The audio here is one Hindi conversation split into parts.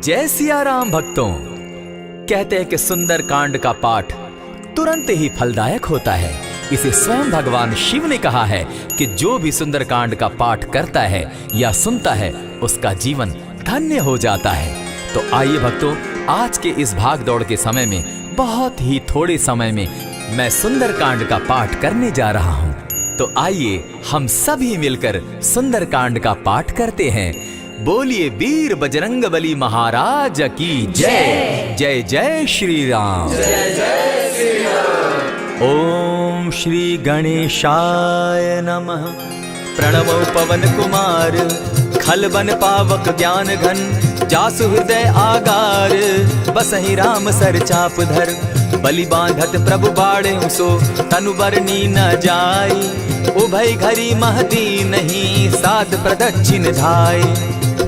जय सिया राम भक्तों। कहते हैं कि सुंदर कांड का पाठ तुरंत ही फलदायक होता है। इसे स्वयं भगवान शिव ने कहा है कि जो भी सुंदर कांड का पाठ करता है या सुनता है उसका जीवन धन्य हो जाता है। तो आइए भक्तों, आज के इस भाग दौड़ के समय में बहुत ही थोड़े समय में मैं सुंदर कांड का पाठ करने जा रहा हूँ। तो आइए हम सभी मिलकर सुंदर कांड का पाठ करते हैं। बोलिए वीर बजरंगबली महाराज की जय। जय जय श्री राम। जय जय श्री राम। ओम श्री गणेशाय नमः। प्रणवो पवन कुमार खलबन पावक ज्ञान घन जासु हृदय आगार बसहि राम सर चाप धर बलि बांधत प्रभु बाढ़े सो तनु बरनी न जाई उभय घरी महदी नहीं साध प्रदक्षिण धाय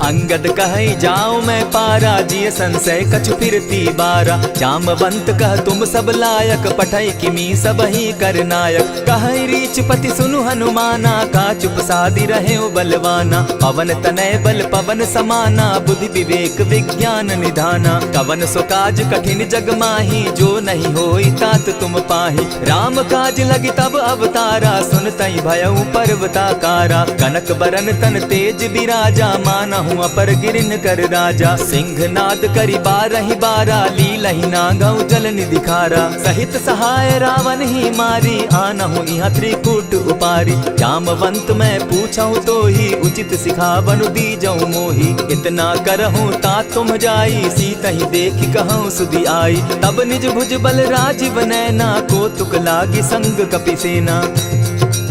अंगद कहे जाऊं मैं पारा जिय संशय कछु फिरती बारा जामवंत कह तुम सब लायक पठै किमी सब ही कर नायक कहे रीच पति सुनु हनुमाना का चुप सादी रहे बलवाना पवन तनय बल पवन समाना बुद्धि विवेक विज्ञान निधाना कवन सो काज कठिन जग माही जो नहीं होई तात तुम पाही राम काज लगी तब अवतारा सुनतई भयउ पर्वताकारा कनक बरन तन तेज विराजा माना अपर गिरिन कर राजा सिंह नाद करी बारहि बारा लीलहि नागौ जल निधिखारा सहित सहाय रावण ही मारी आनहु इहाँ त्रिकूट उपारी जामवंत मैं पूछऊं तो ही उचित सिखावनु दीजऊं मोही इतना करहूं ता तुम जाई सीतहि देखि कहूं सुधि आई तब निज भुज बल राजीव नैना को तुक लागी संग कपिसेना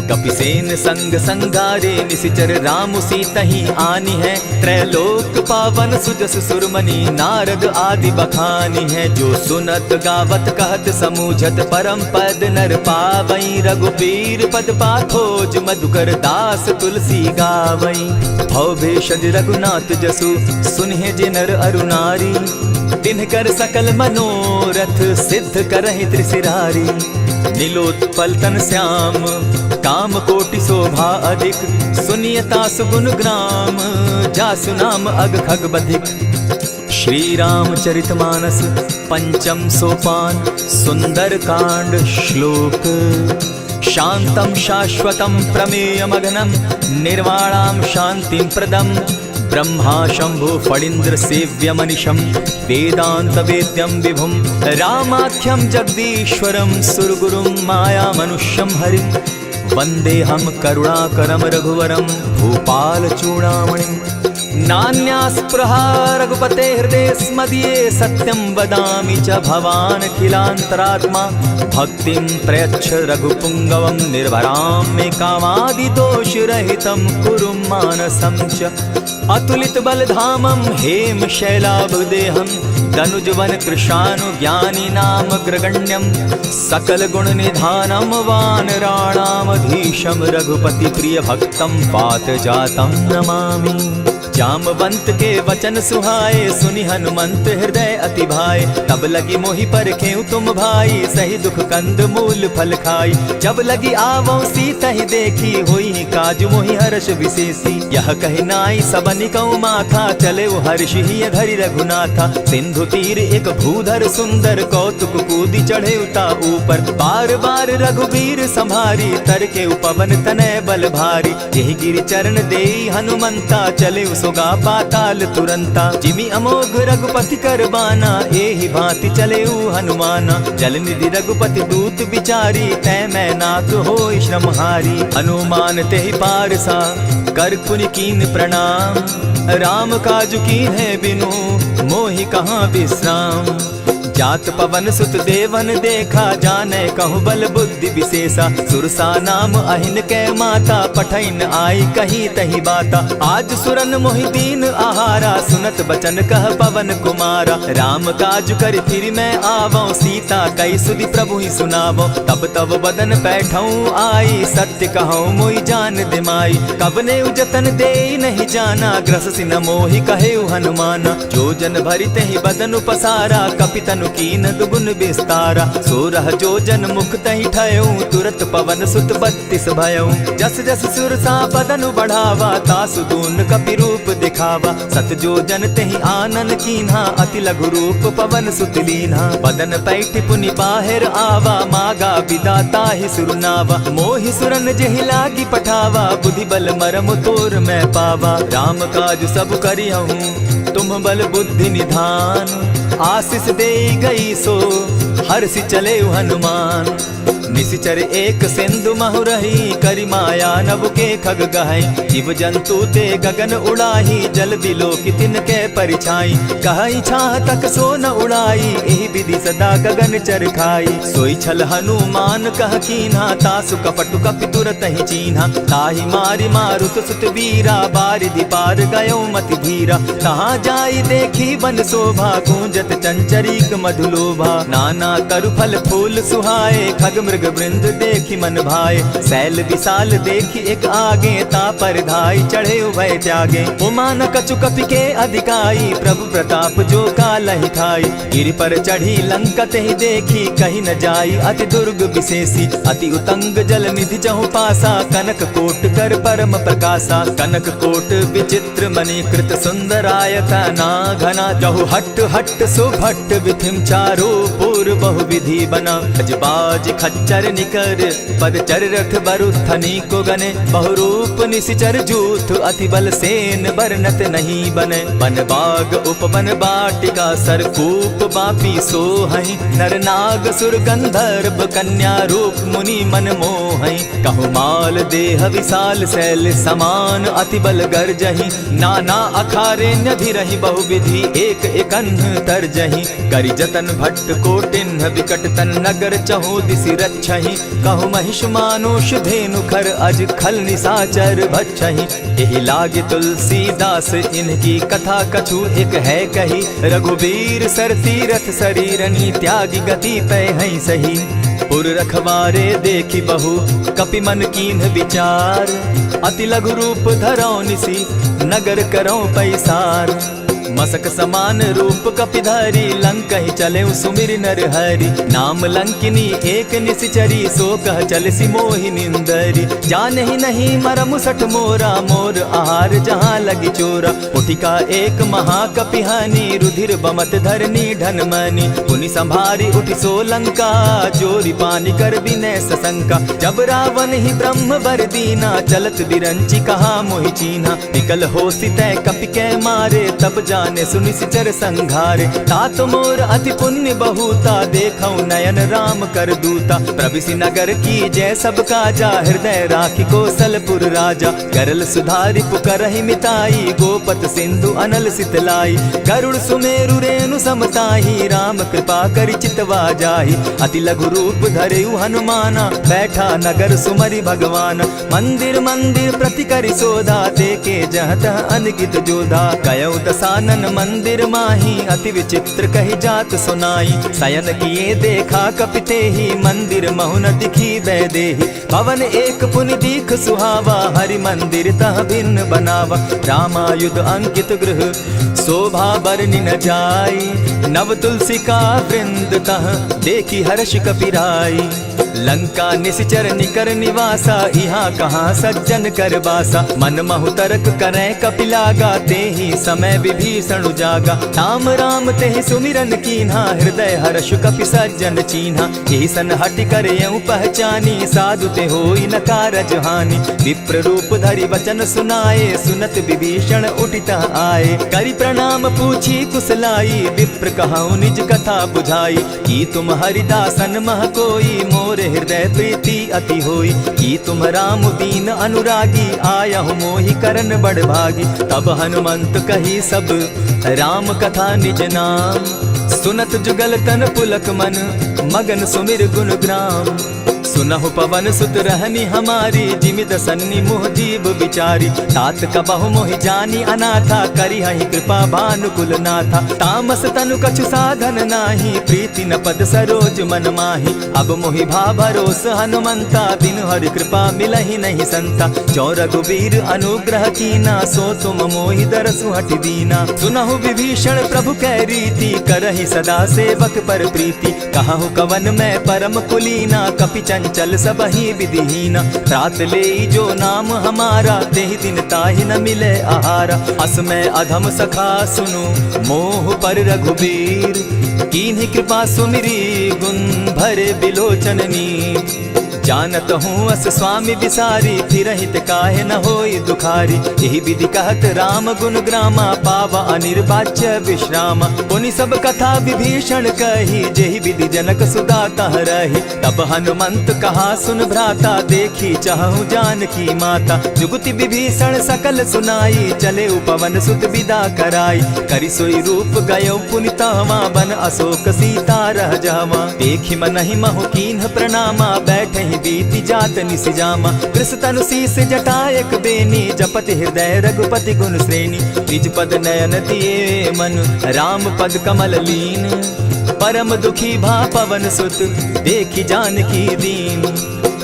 कपिसेन संग संगारे निशिचर राम सीतहि आनी है त्रैलोक पावन सुजस सुरमणि नारद आदि बखानी है जो सुनत गावत कहत समूझत परम पद नर पावई रघुबीर पद पाखोज मधुकर दास तुलसी गावई भव भेषज रघुनाथ जसु सुनहि जे नर अरु नारी तिनकर सकल मनोरथ सिद्ध करहि त्रिशिरारी नीलोत्पल तन श्याम काम कोटि शोभा अधिक सुनियता सुगुण ग्राम जासु नाम अग खग बधिक। श्री रामचरितमानस पंचम सोपान सुंदर कांड श्लोक शांतम शाश्वतम प्रमेयमघनम निर्वाणाम शांतिं प्रदम ब्रह्मा शंभु फणीन्द्र सेव्य मनिशम वेदांत वेद्यम विभुम रामाख्यम जगदीश्वरम सुरगुरुम माया मनुष्यम हरिम वंदे हम करुणाकरम रघुवरम भूपाल चूड़ामणिम नान्यास्पृहा रघुपते हृदय स्मदीये सत्यं वदामि च भवान् अखिलान्तरात्मा भक्तिं प्रयच्छ रघुपुंगवं निर्भरां मे कामादिदोषरहितं कुरु मानसं च अतुलित बलधामं हेम शैलाभदेहं तनुजवन कृशानु ज्ञानी नाम ग्रगण्यं सकल गुण निधानं वानराणामधीशं रघुपति प्रिय भक्तं पात जातं नमामि। जामवंत के वचन सुहाए सुनि हनुमंत हृदय अति भाए तब लगी मोहि परखेउ तुम भाई सही दुख कंद मूल फल खाई जब लगी आवो सीतहि देखी होई काज मोहि हर्ष विशेषी यह कहि नाई सबनि कौ माथा चले हर्ष ही धरि रघुनाथा सिंधु तीर एक भूधर सुंदर कौतुक कूदी चढ़े उता ऊपर बार बार रघुबीर संभारी तर के उपवन तनय बल भारी यही गिरि चरण देई हनुमंता चले सोगा पाताल तुरंता जिमि अमोघ रघुपति कर बाना एहि भांति चले हनुमाना जल निधि रघुपति दूत बिचारी तै मैं नाथ होई श्रमहारी हनुमान तेहि पारसा कर पुनि कीन प्रणाम राम काजु कीन है बिनु मोहि कहाँ विश्राम जात पवन सुत देवन देखा जाने कहु बल बुद्धि विशेषा सुरसा नाम अहिन के माता पठैन आई कही तही बाता आज सुरन मोहि दीन आहारा सुनत बचन कह पवन कुमारा राम काज कर फिर मैं आवो सीता कई सुधि प्रभु ही सुनावो तब तब बदन बैठऊं आई सत्य कहूँ मोहि जान दिमाई कबने उजतन दे नहीं जाना ग्रस सिन मोहि कहे हनुमाना जो जन भरित ही बदन पसारा कपितनु कीन दुगुन विस्तारा। 16 जोजन मुख तहि ठयऊ, तुरत पवन सुत 32 भयऊ। जस जस सुरसा बदन बढ़ावा, तासु दून कपि रूप दिखावा। 7 जोजन तेहि आनन कीन्हा, अति लघु रूप पवन सुत लीन्हा। बदन पैठ पुनि बाहिर आवा, मागा विदा ताहि सुरनावा। मोहि सुरन जेहि लागी पठावा, बुद्धि बल मरम तोर मैं पावा। राम काज सब करिहूँ, तुम बल बुद्धि निधान। आशीष दे गई सो हर्षि चले हनुमान। निशिचर एक सिंधु महु रही, करि माया नभ के खग गहई। जीव जंतु ते गगन उड़ाही, जल बिलो की तिनके परिछाई। कहई छाह तक सो न उड़ाई, एहि विधि सदा गगन चर खाई। सोई छल हनुमान कह कीन्हा, तासु कपटु कपि तुरत ही चीन्हा। ताहि मारि मारुत सुत वीरा, बारिधि पार गयो मति धीरा। कहाँ जाई देखी वन शोभा, गूंजत चंचरीक मधुलोभा। नाना तरु फल फूल सुहाए, खग मृग वृंद देखी मन भाए। सैल विशाल देखी एक आगे, ता पर धाई चढ़े उभय त्यागे। उमान कछु कपि के अधिकाई, प्रभु प्रताप जो कालहि खाई। गिरि पर चढ़ी लंका तेहि देखी, कहीं न जाई अति दुर्ग विशेषी। अति उतंग जल निधि जहु पासा, कनक कोट कर परम प्रकाशा। कनक कोट विचित्र मणि कृत सुंदरायता ना घना। जहु हट हट सुभट विधिम चारो पूर्व बहु विधि बना। अजबाज खच्चर निकर पदचर रथ बरुथनी को गने। बहुरूप निशिचर जूथ, अति बल सेन बरनत नहीं बने। बन बाग उपवन बाटिका, सरकूप बापी सोहई। नर नाग सुर गंधर्व कन्या, रूप मुनि मन मोहई। कहु माल देह विशाल शैल समान, अति बल गर्जही। नाना अखारे न्यधिरहि बहुविधि, एक एकन्ह तरजही। करि जतन भट्ट कोटिन्ह, विकट तन नगर चहु दिसि रक्षहि। कहु महिष मानुष धेनु खर, अज खल निशाचर भक्षहि। एहि लागे तुलसीदास, इनकी कथा कछु एक है कही। रघुबीर सर तीरथ शरीरनी, त्यागी गति पै हई सही। पुर रखवारे देखी बहु, कपि मन कीन्ह विचार। अति लघु रूप धरौ निसी, नगर करौ पैसार। मसक समान रूप कपिधारी, लंकहि चले सुमिर नर हरि। नाम लंकिनी एक निशिचरी, सो कह चल सी मोहि निंदरी। जानहि नहीं मरम सठ मोरा, मोर आहार जहाँ लगी चोरा। उठिका एक महाकपिहानी, रुधिर बमत धरनी ढन मनी। पुनि संभारी उठि सो लंका, चोरी पानी कर विनय सशंका। जब रावण ही ब्रह्म बर दीना, चलत बिरंची कहा मोहि चीन्हा। निकल हो सितै कपि के मारे, तब जाने सुनि सिचर संघारे। तात मोर अति पुण्य बहुता, देखौ नयन राम कर दूता। प्रविशि नगर की जय सब काजा, हृदय राखी कौशलपुर राजा। करल सुधारि पुकरहि मिताई, गोपत सिंधु अनल सितलाई। गरुड़ सुमेरु रेणु समताही, राम कृपा करि चितवा जाहि। अति लघु रूप धरेउ हनुमाना, बैठा नगर सुमरि भगवान। मंदिर मंदिर प्रति करि सोधा, देखे जहाँ तह अनगित जोधा। कयौ दसानन मंदिर माही, अति विचित्र कही जात सुनाई। शयन किए देखा कपिते ही, मंदिर महु न दिखी वैदेही। भवन एक पुनि दीख सुहावा, हरि मंदिर तह भिन्न बनावा। रामायुध अंकित गृह, शोभा बरनि न जाई। नव तुलसी का वृंद तह, देखी हर्ष कपिराई। लंका निशिचर निकर निवासा, यहाँ कहाँ सज्जन कर बासा। मन महु तरक करै कपिलागा, तेहि समय विभीषण जागा। राम राम तेहि सुमिरन कीन्हा, हृदय हर्ष कपि सज्जन चीन्हा। एहि सन हटि करयउ पहचानी, साधु ते होई न कारज हानि। विप्र रूप धरि वचन सुनाए, सुनत विभीषण उठित आए। करि प्रणाम पूछी कुशलाई, विप्र कहौ निज कथा बुझाई। की तुम हरिदासन मह कोई, मोर हृदय प्रीति अति होई। की तुम राम दीन अनुरागी, आयहु मोहि करन बड़ भागी। तब हनुमंत कही सब राम कथा निज नाम। सुनत जुगल तन पुलक मन, मगन सुमिर गुण ग्राम। सुनहु पवन सुत रहनी हमारी, जिमिद सन्नी मुह जीव विचारी। तात कबहु मोहि जानी अनाथा, करी हहि कृपा भानुकुल नाथा। तामस तनु कछु साधन नाही, प्रीति न पद सरोज मन माही। अब मोहि भा भरोस हनुमंता, बिनु हरि कृपा मिलहि नहीं संता। जो रघुबीर अनुग्रह कीना, सो तुम मोहि दरसु हटि दीना। सुनहु विभीषण प्रभु कै रीति, करहि सदा सेवक पर प्रीति। कहु कवन मैं परम कुलीना, कपि चंचल सबहि विधिहीना। रात ले जो नाम हमारा, तेहि दिन ताहि न मिले आहारा। अस मैं अधम सखा सुनु, मोह पर रघुबीर। कीन्ही कृपा सुमिरी, गुण भरे बिलोचन नीर। जानत हूँ अस स्वामी विसारी, फिरहित काहे न होई दुखारी। यही विधि कहत राम गुण ग्रामा, पावा अनिर्वाच्य विश्रामा। पुनि सब कथा विभीषण कही, जेहि विधि जनक सुता तह रही। तब हनुमंत कहा सुन भ्राता, देखी चाहूँ जानकी माता। जुगति विभीषण सकल सुनाई, चले पवन सुत विदा कराई। करि सोई रूप गयो पुनि तहवा, बन अशोक सीता रह जावा। देखि मनहि महु कीन्ह प्रणामा, बैठहि बीति जात निसिजामा। कृष तनु शीस जटायक बेनी, जपति हृदय रघुपति गुण श्रेणी। निज पद नयन दिए मन, राम पद कमल लीन। परम दुखी भा पवन सुत, देखी जानकी दीन।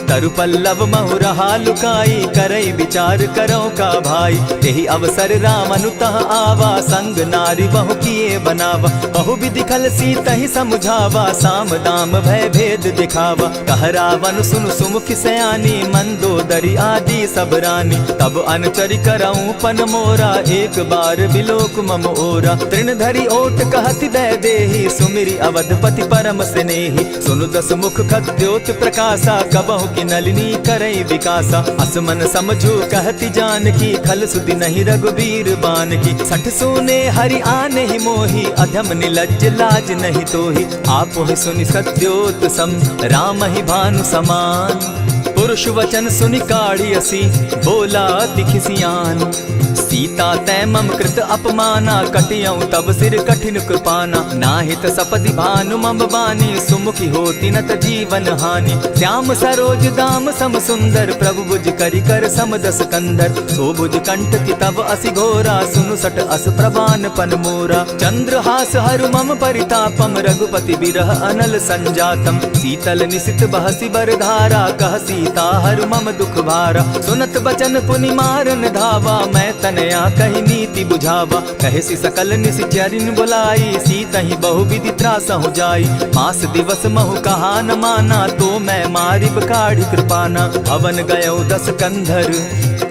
तरु पल्लव महु रहा लुकाई, करई विचार करो का भाई। यही अवसर राम अनुतः आवा, संग नारी बहु किए बनावा। बहु विधि खल सीतहि समुझावा, साम दाम भय भेद दिखावा। कह रावण सुन सुमुख सयानी, मंदोदरी आदि सब रानी। तब अनुचरि करऊं पन मोरा, एक बार बिलोक मम ओरा। तृण धरि ओट कहति दय देहि, सुमिरि अवधपति परम स्नेही। सुनु दस मुख खद्योत प्रकाशा, कबहु की नलिनी करई विकासा। असमन समझो कहती जानकी, खल सुधि नहीं रघुबीर बान की। सठ सोने हरि आने ही मोही, अधम निलज्ज लाज नहीं तोही। आप ही सुनि सत्योत सम, राम ही भानु समान। पुरुष वचन सुनि काढ़ी असी, बोला अति खिसियान। सीता तै मम कृत अपमाना, कटियऊ तब सिर कठिन कृपाना। नाहित सपति भानु मम बानी, सुमुखी होती नत जीवन हानि। श्याम सरोज दाम सम सुंदर, प्रभु भुज करि कर सम दस कंदर। सो भुज कंठ की तब असि घोरा, सुनु सट अस प्रभान पन मोरा। चंद्रहास हरु मम परितापम, रघुपति बिरह अनल संजातम। शीतल निशित बहसी बर धारा, कह सीता हरु मम दुख भारा। सुनत बचन पुनि मारन धावा, मैं तनया कही नीति बुझावा। कहे सी सकल निश्चरिन बुलाई, सीतहि बहु विधि त्रासहु जाई। मास दिवस महु कहा न माना, तो मैं मारिब काढ़ी कृपाना। भवन गयो दस कंधर,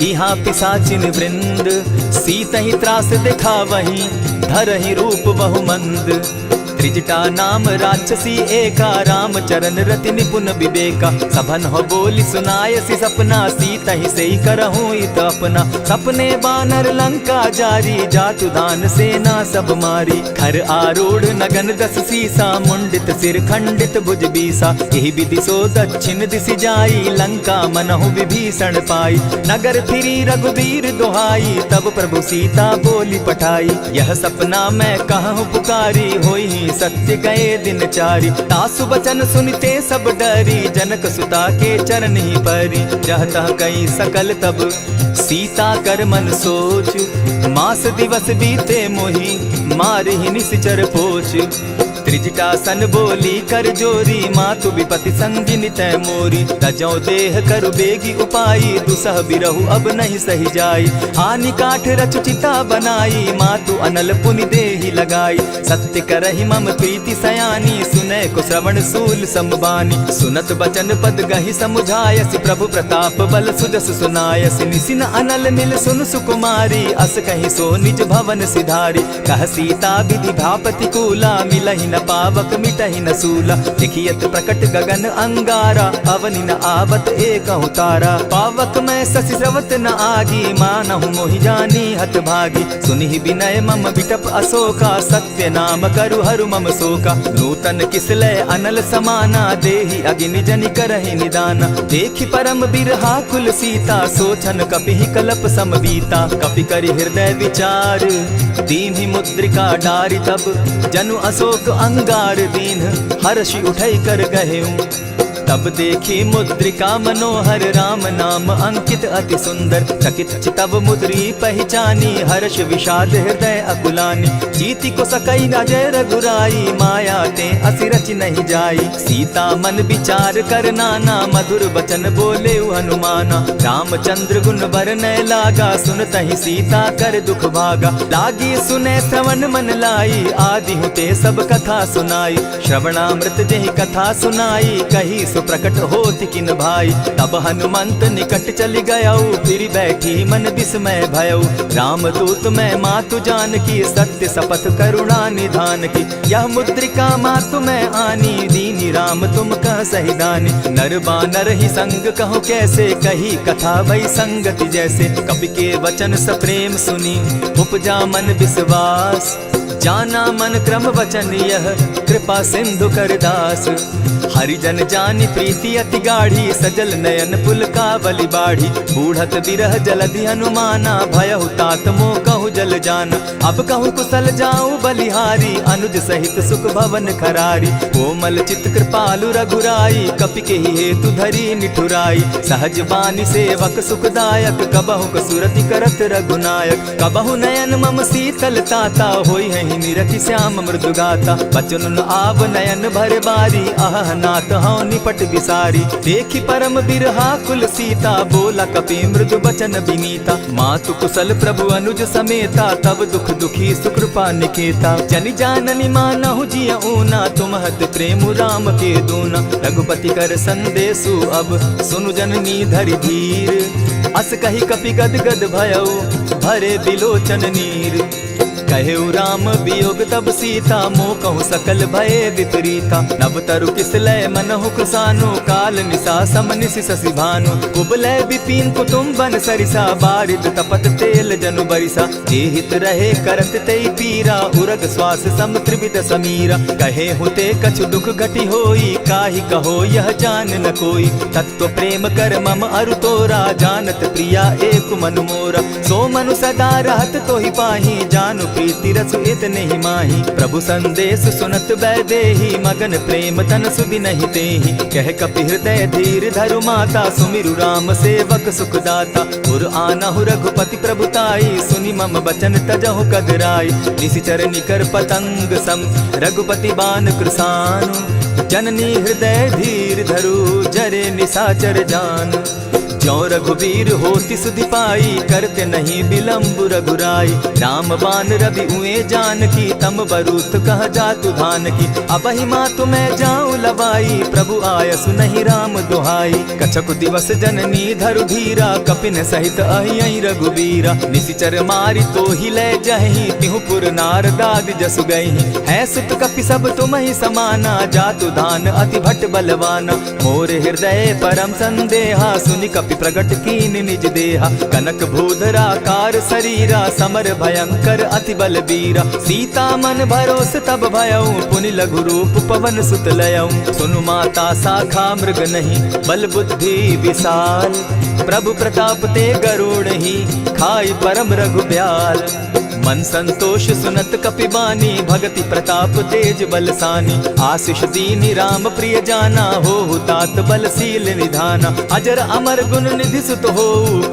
इहाँ पिशाचिन वृंद। सीतहि त्रास दिखावहि, धरहि रूप बहु मंद। त्रिजटा नाम राक्षसी एका, राम चरण रति निपुण विवेका। सभन हो बोली सुनायसी सपना, सीतहि सेई करहूँ इत अपना। सपने बानर लंका जारी, जातु दान सेना सब मारी। खर आरूढ़ नगन दस सीसा, मुंडित सिर खंडित भुज बीसा। यही विधि सो दक्षिण दिशि जाई, लंका मनहु विभीषण पाई। नगर फिरी रघुबीर दुहाई, तब प्रभु सीता बोली पठाई। यह सपना मैं कहूँ पुकारी, होई सत्य गए दिन चारी। तासु बचन सुनते सब डरी, जनक सुता के चरण ही परी। जहता कई सकल तब सीता कर मन सोच, मास दिवस बीते मोही, मारहि निश्चर पोच। त्रिजटा सन बोली कर जोरी, मातु विपति संगिनी तै मोरी। तजौ देह करु बेगी उपाई, दुसह बिरहु अब नहीं सही जाई। हानि काठ रच चिता बनाई, मातु अनल पुनि देहि लगाई। सत्य करहि मम प्रीति सयानी, सुनै को श्रवण सूल समबानी। सुनत बचन पद गहि समुझायसि, प्रभु प्रताप बल सुजस सुनायसि। निसिन अनल नील सुन सुकुमारी, अस कहि सो निज भवन सिधारी। कह सीता विधि भापति कूला, मिलहि न पावक मिटहि न सूला। लिखियत प्रकट गगन अंगारा, अवनि न आवत एकहु तारा। पावक मैं शशि स्रवत न आगी, मानहु मोहि जानी हत भागी। सुनिहि विनय मम विटप अशोका, सत्य नाम करु हरु मम शोका। नूतन किसलय अनल समाना, देहि अगिनि जनि करहि निदाना। देखि परम बिरहा कुल सीता, सोचन कपिहि कलप सम बीता। कपि करि हृदय विचार, दीन्हि मुद्रिका डारि। तब जनु अशोक अंगार दीन, हर्षि उठै कर गहेऊ। तब देखी मुद्रिका मनोहर राम नाम अंकित अति सुंदर। चकित चितव मुद्री पहचानी हर्ष विषाद हृदय अकुलानी। जीति को सकई अजय रघुराई माया ते असि रच नहीं जाई। सीता मन विचार कर नाना मधुर बचन बोले हनुमाना। रामचंद्र गुण बरनय लागा सुनतहि सीता कर दुख भागा। लागी सुने श्रवण मन लाई आदि हुते सब कथा सुनाई। श्रवणामृत जेहि कथा सुनाई कही सो प्रकट होति किन भाई। तब हनुमंत निकट चली गयऊ फिर बैठी मन विस्मय भयऊ। रामदूत मैं मातु जानकी सत्य शपथ करुणा निधान की। यह मुद्रिका मातु मैं आनी दीनी राम तुम कह सही दानी। नर बानर ही संग कहो कैसे कही कथा भई संगति जैसे। कपि के वचन सप्रेम सुनी उपजा मन विश्वास। जाना मन क्रम वचन यह कृपा सिंधु कर दास। हरिजन जानी प्रीति अति गाढ़ी सजल नयन पुल का बलि बाढ़ी। बूढ़त बिरह जलधि हनुमाना भयहु तात मोह कहु जल जाना। अब कहु कुशल जाऊं बलिहारी अनुज सहित सुख भवन खरारी। कोमल चित कृपालु रघुराई कपि के ही हेतु धरी निठुराई। सहज बानी सेवक सुखदायक कबहु कसुरति करत रघुनायक। कबहु नयन मम शीतल ताता होई है निरखि श्याम मृदु गाता। बचन आव नयन भर बारी आह नाथ हौ निपट विसारी। देखी परम बिरहा कुल सीता बोला कपि मृदु बचन विनीता। मातु कुशल प्रभु अनुज समेता तब दुख दुखी सुकृपा निकेता। जनि जाननी मानहु जिय ऊना तुम्हत प्रेम राम के दूना। रघुपति कर संदेशु अब सुनु जननी धरि धीर। अस कही कपि गद गद भयऊ भरे बिलोचन नीर। कहेउ राम वियोग तब सीता मोह कहु सकल भय विपरीता। नव तरु किसलय मनहु कृसानु काल निशा समनिशि शशि भानु। कुबलय विपिन कुटुम्बन सरिसा बारिद तपत तेल जनु बरिसा। जे हित रहे करत तेई पीरा उरग श्वास सम त्रिविध समीरा। कहे हुते कछु दुख घटी होई काहि कहो यह जान न कोई। तत्व प्रेम कर मम अरु तोरा जानत प्रिया एक मनु मोरा। सो मनु सदा रहत तोहि पाही जानु प्रीति रसु इतने ही माही। प्रभु संदेश सुनत वैदेही मगन प्रेम तन सुधि नहीं तेहि। कह कपि हृदय धीर धरु माता सुमिरु राम सेवक सुखदाता। उर आनहु रघुपति प्रभुताई सुनि मम बचन तजहु कदराई। निशिचर निकर पतंग सम रघुपति बान कृसानु। जननी हृदय धीर धरु जरे निशाचर जान। ज्यों रघुवीर होति सुधि पाई करते नहीं विलम्ब रघुराई। राम बान रवि उए जानकी तम बरूत कह जातु धान की। अबहि मातु मैं जाऊं लवाई प्रभु आयसु नहीं राम दुहाई। कछक दिवस जननी धरु धीरा कपिन सहित अहियहि रघुवीरा। निशिचर मारि तो ही ले जहि तिहु पुर नारदादि जसु गई। है सुत कपि सब तुम ही समाना जातु धान अति भट बलवाना। मोर हृदय परम संदेहा सुनि कपि प्रगट कीन निज देहा। कनक भूधराकार शरीरा समर भयंकर अति बल बीरा। सीता मन भरोस तब भयऊ पुनि लघु रूप पवन सुत लयऊ। सुनु माता शाखा मृग नहीं बल बुद्धि विशाल। प्रभु प्रताप ते गरुड़ ही खाई परम रघुब्याल। मन संतोष सुनत कपि बानी भगति प्रताप तेज बलसानी। आशीष दीनी राम प्रिय जाना हो तात बलशील निधाना। अजर अमर गुण निधि सुत हो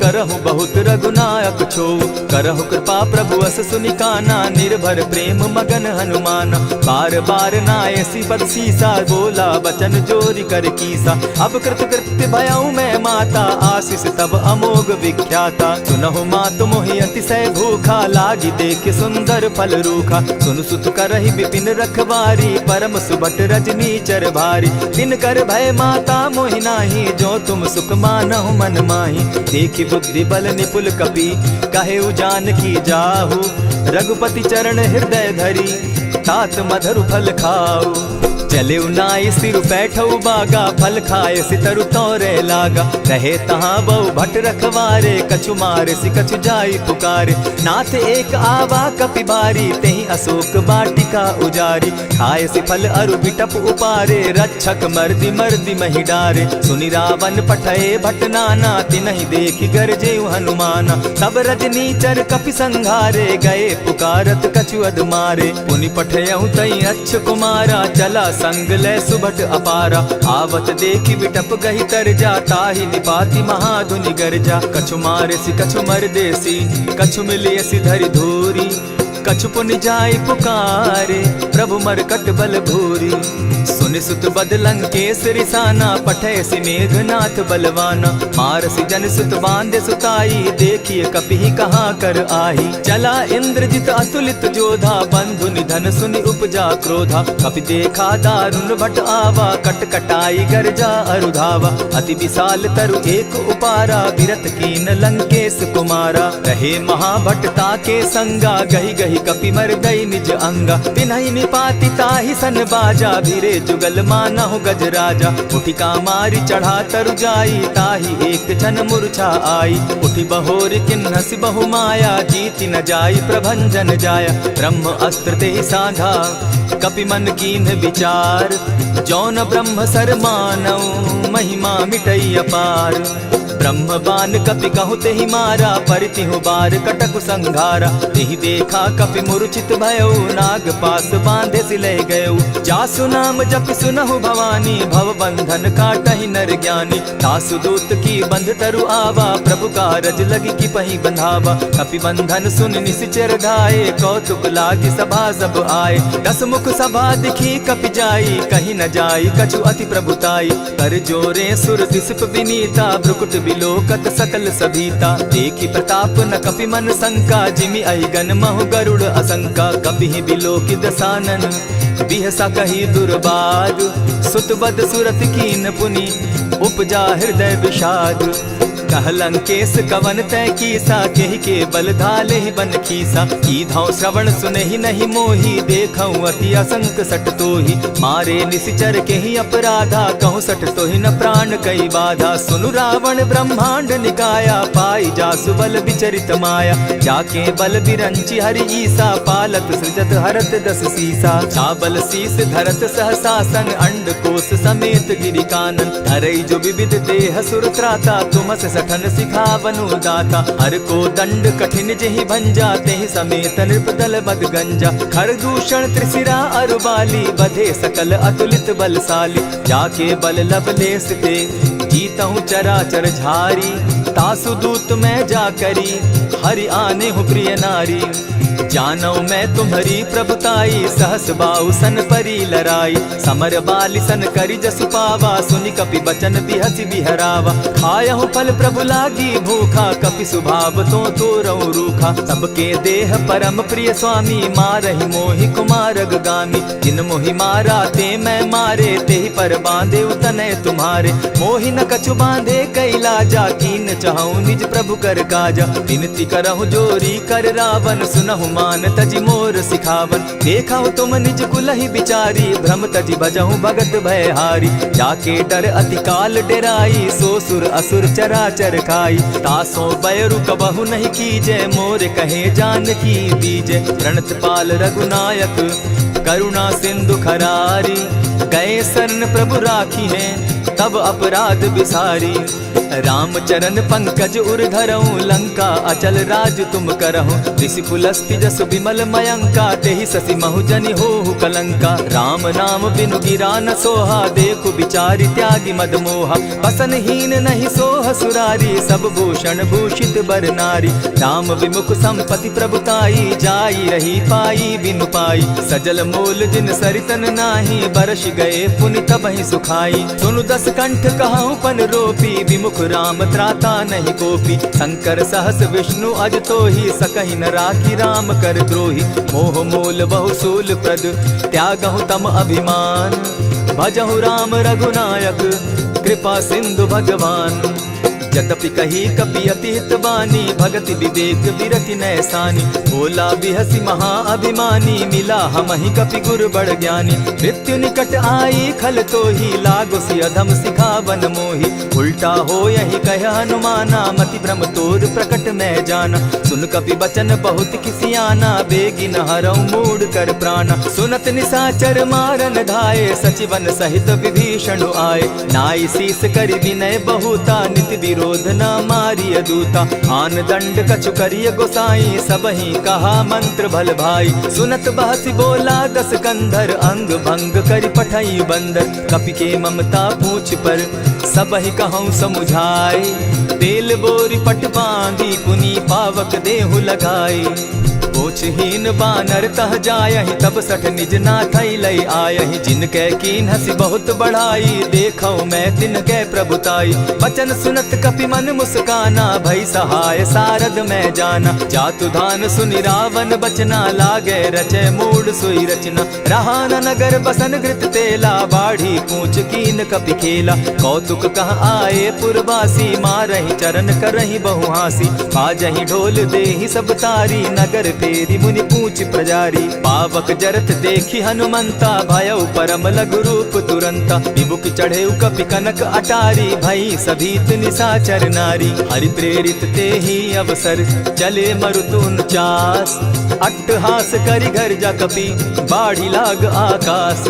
करहु बहुत रघुनायक छो। करहु कृपा प्रभु अस सुनिकाना निर्भर प्रेम मगन हनुमाना। बार बार नायसी पद सीसा बोला बचन जोरी कर कीसा। अब कृत कृत्य भयऊ मैं माता आशीष तब अमोघ विख्याता। सुनहु मातु मोहि अतिशय भूखा लागी देख सुंदर फल रूखा। सुन सुत करहि विपिन रखवारी परम सुबट रजनी चर भारी। दिन कर भय माता मोहि नाही जो तुम सुख मानहु मन माही। देखी बुद्धि बल निपुल कपि कहेउ जानकी जाहु। रघुपति चरण हृदय धरी तात मधुर फल खाऊ। चले नाई सिर बैठऊ बागा फल खाए सितरु तोरे लागा। रहे तहाँ बहु भट रखवारे कछु मारे सि कछु जाई पुकारे। नाथ एक आवा कपि बारी तेहि अशोक बाटिका उजारी। खाए सि फल अरु बिटप उपारे रक्षक मर्दि मर्दि महि डारे। सुनि रावण पठए भट नाना तिनहि देखि गरजे हनुमाना। सब रजनीचर कपि संघारे गए पुकारत कछु अध मारे। पुनि पठयउ तई अच्छ कुमारा चला संग ले सुभट अपारा। आवत देखी बिटप गही तर जा, ताहि निपाति महाधुनि गर्जा। कछु मारे सी कछु मर देसी, कछु मिले सी धरि धूरी। कछु पुनि जाय पुकारे, प्रभु मरकट बल भूरी। सुनि सुत बद लंकेश रिसाना, पठे सि मेघनाथ बलवाना। मारसि जन सुत बांधे सुताई, देखिए कपि कहाँ कर आही। चला इंद्रजित अतुलित जोधा, बंधु निधन सुनि उपजा क्रोधा। कपि देखा दारुण भट आवा, कट कटाई गर्जा अरुधावा। अति विशाल तरु एक उपारा, बिरत कीन लंकेश कुमारा। रहे महाभट ताके संगा, गही गही कपि मर गई निज अंगा। तिन्हि निपाति ताहि सन बाजा, धीरे जुगल मानहु गज राजा। उठी कामारी चढ़ा तरु जाई, ताहि एक जन मूर्छा आई। उठी बहोर किन्हसि बहु माया, जीति न जाई प्रभंजन जाया। ब्रह्म अस्त्र तेहि साधा, कपि मन कीन्ह विचार। जौन ब्रह्म सर मानौ, महिमा मिटई अपार। ब्रह्म बान कपि कहु तेहि मारा, परितिहु बार कटक संघारा। तेहि देखा कपि मूर्छित भयो, नाग पास बांधे सिले गयो। जासु नाम जपि सुनहु भवानी, भव बंधन काटहि नर ज्ञानी। तासु दूत की बंध तरु आवा, प्रभु कारज लगी की पही बंधावा। कपि बंधन सुन निसिचर धाये, कौतुक लागी सभा सब आए। दस मुख सभा दिखी कपि जाई, कहीं न जाई कछु अति प्रभुताई। कर जोरे सुर दिसप विनीता, भ्रुकुट बिलोकत सकल सभीता। देखी प्रताप न कपि मन शंका, जिमि अहिगन महु गरुड़ असंका। कपि बिलोकि दसानन, बिहसा कही दुर्बाद। सुत बद सुरत कीन पुनि, उपजा हृदय विषाद। कह लंकेश कवन तय कीसा, केहि के बल धाले ही बन खीसा। कीधौ श्रवण सुने ही नहीं मोही, देखऊं अति असंक सट तोही। मारे निसिचर केहि अपराधा, कहूँ सट तोहि न प्राण कई बाधा। सुनु रावण ब्रह्मांड निकाया, पाई जासु बल विचरित माया। जाके बल बिरंची हरि ईसा, पालत सृजत हरत दस सीसा। चाबल शीस धरत सहसासन, अंड कोश समेत गिरि कानन। धरई जो विविध देह सुर त्राता, तुमस सठन सिखावनु दाता। हर को दंड कठिन जेहि भंजा, तेहि समेत नृपदल बद गंजा। खर दूषण त्रिशिरा अरुबाली, बधे सकल अतुलित बलशाली। जाके बल लवलेस ते, जीतहु चराचर झारी। तासु दूत मैं जा करी, हरि आने हूँ प्रिय नारी। जानौ मैं तुम्हारी प्रभुताई, सहस बाहु सन परी लराई। समर बाली सन करी जसु पावा, सुनि कपि बचन बिहसि बिहरावा। खायहु फल प्रभु लागी भूखा, कपि सुभाव तो तोरऊ रूखा। सबके देह परम प्रिय स्वामी, मारहि मोहि कुमारग गामी। जिन मोहि मारा ते मैं मारे, तेहि पर बांधे उतने तुम्हारे। मोहि न कछु बांधे कैलाजा, कीन चहु निज प्रभु कर काजा। विनती करहु जोरी कर रावण, सुनहु मान तजि मोर सिखावन। देखा तुम निज कुलहि बिचारी, भ्रम तजि भजहु भगत भयहारी। जाके डर अति काल डेराई, सो सुर असुर चराचर खाई। तासो बैरु कबहु नहीं कीजे, मोर कहे जानकी दीजे। प्रणत पाल रघुनायक, करुणा सिंधु खरारी। गए शरण प्रभु राखी है, तब अपराध बिसारी। राम चरण पंकज उर धरऊं, लंका अचल राज तुम करहूं। ऋषि पुलस्ति जस विमल मयंका, तेहि ससि महु जनि होहु कलंका। राम नाम बिनु गिरा न सोहा, देखु बिचारी त्यागी मद मोहा। बसन हीन नहीं सोह सुरारी, सब भूषण भूषित बर नारी। राम विमुख संपति प्रभुताई, जाई रही पाई बिनु पाई। सजल मोल जिन सरितन नाही, बरस गए पुनि तबहि सुखाई। सुनु दस कंठ कहूँ पन रोपी, विमुख राम त्राता नहीं कोपी। शंकर सहस विष्णु अज तोहि, सकहि न राखी राम कर द्रोही। मोह मोल बहु सूल प्रद, त्यागहु तम अभिमान। भजहु राम रघुनायक, कृपा सिंधु भगवान। जतपि कही कपि अति हित बानी, भगति विवेक विरति नैसानी। बोला बिहसि महा अभिमानी, मिला हमहि कपि गुर बड़ ज्ञानी। मृत्यु निकट आई खल तोहि, लागो सि अधम सिखावन मोहि। उल्टा हो यही कह हनुमाना, मति भ्रम तोर प्रकट मैं जाना। सुन कपि बचन बहुत किसियाना, बेगी न हरऊं मूढ़ कर प्राणा। सुनत निसाचर मारन धाये, सचिवन सहित विभीषण आए। नाई शीस करि विनय बहुता, नित विरोध क्रोध न मारिय दूता। आन दंड कछु करिय गोसाई, सबहि कहा मंत्र भल भाई। सुनत बहसी बोला दस कंधर, अंग भंग करि पठई बंदर। कपि के ममता पूछ पर, सबहि कहूँ समुझाए। तेल बोरी पट बांधी, पुनि पावक देहु लगाई। पूछहीन बानर तह जायहि, तब सठ निज नाथई लई आयहि। जिनके कीन हसी बहुत बढ़ाई, देखौ मैं तिनके प्रभुताई। बचन सुनत कपि मन मुस्काना, भई सहाय सारद मैं जाना। जातु धान सुनि रावण बचना, लागे रचे मूड सोई रचना। रहा न नगर बसन घृत तेला, बाढ़ी पूछ कीन कपि खेला। कौतुक कह आए पुरवासी, मारहि चरण करहि बहु हासी। बाजहि ढोल देहि सब तारी, नगर फेरी मुनि पूछ प्रजारी। पावक जरत देखी हनुमंता, भयउ परम लघु रूप तुरंता। विमुख चढ़े कपि कनक अटारी, भई सभीत निशाचर नारी। हरि प्रेरित ते ही अवसर, चले मरुतु 49। अट्टहास करि घर जा कपि, बाढ़ी लाग आकाश।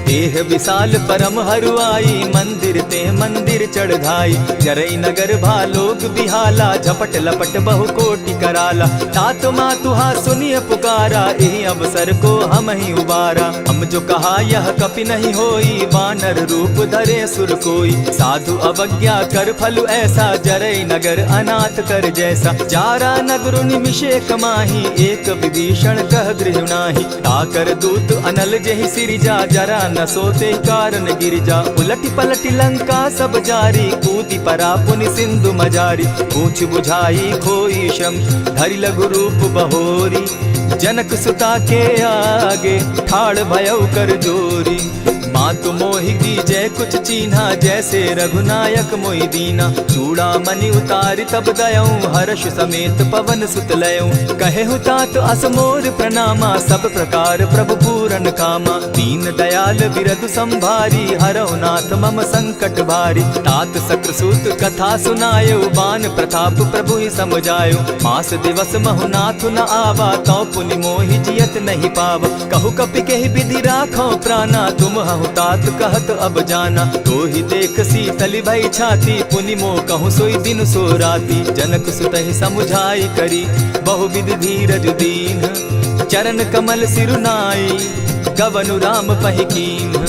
देह विशाल परम हरुआई, मंदिर ते मंदिर चढ़ाई। जरई नगर भालोग बिहाला, झपट लपट बहु कोटि कराला। तात मातुहा सुनिय पुकारा, यही अवसर को हम ही उबारा। हम जो कहा यह कपि नहीं होई, वानर रूप धरे सुर कोई। साधु अवज्ञा कर फल ऐसा, जरई नगर अनाथ कर जैसा। जारा नगर निमिषे कमाही, एक विभीषण कह गृह नाही। ताकर दूत अनल जहि सिरिजा, जरा न सोते कारण गिरिजा। उलटी पलटी लंका सब जारी, कूदी परा पुनि सिंधु मजारी। पूछ बुझाई खोई श्रम, धरि लघु रूप बहोरी। जनक सुता के आगे, ठाड़ भयउ कर जोरी। मातु मोहि दीजै कुछ चीन्हा, जैसे रघुनायक मोहि दीना। चूड़ामणि उतारि तब दयऊं, हर्ष समेत पवन सुत लयऊं। कहे तात अस मोर प्रणामा, सब प्रकार प्रभु पूरन कामा। दीन दयाल बिरधु संभारी, हरौ नाथ मम संकट भारी। तात सक्रसूत कथा सुनायो, बान प्रताप प्रभु ही समझायो। मास दिवस महु नाथ न आवा, तौ पुनि मोहि जियत नहीं पावा। कहु कपि केहि विधि राखो प्राणा, तुम हहु तात कहत अब जाना। तो ही देख शीतल भई छाती, पुनि मो कहूँ सोई दिन सो राती। जनक सुतहि समुझाई करी, बहु विधि धीरज दीन। चरण कमल सिरुनाई, गवनु राम पहि कीन।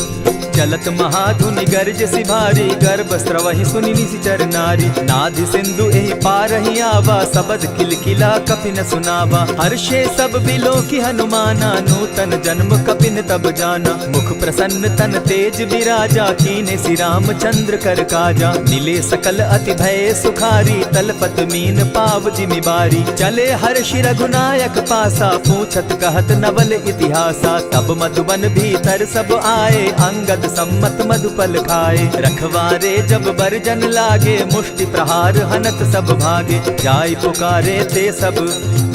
चलत महाधुनि गर्ज सिभारी, गर्भ स्रवहि सुनि निशिचर नारी। नाधि सिंधु एहि पारहि आवा, सबद किलकिला कपि न सुनावा। हर्षे सब बिलो की हनुमाना, नूतन जन्म कपि न तब जाना। मुख प्रसन्न तन तेज विराजा, कीने श्री रामचंद्र कर काजा। मिले सकल अति भय सुखारी, तलपत मीन पाव जिमि बारी। चले हर्षि रघुनायक पासा, पूछत कहत नवल इतिहासा। तब मधुबन भीतर सब आए, अंगद सम्मत मधुपल खाए। रखवारे जब बरजन लागे, मुष्टि प्रहार हनत सब भागे। जाय पुकारे ते सब,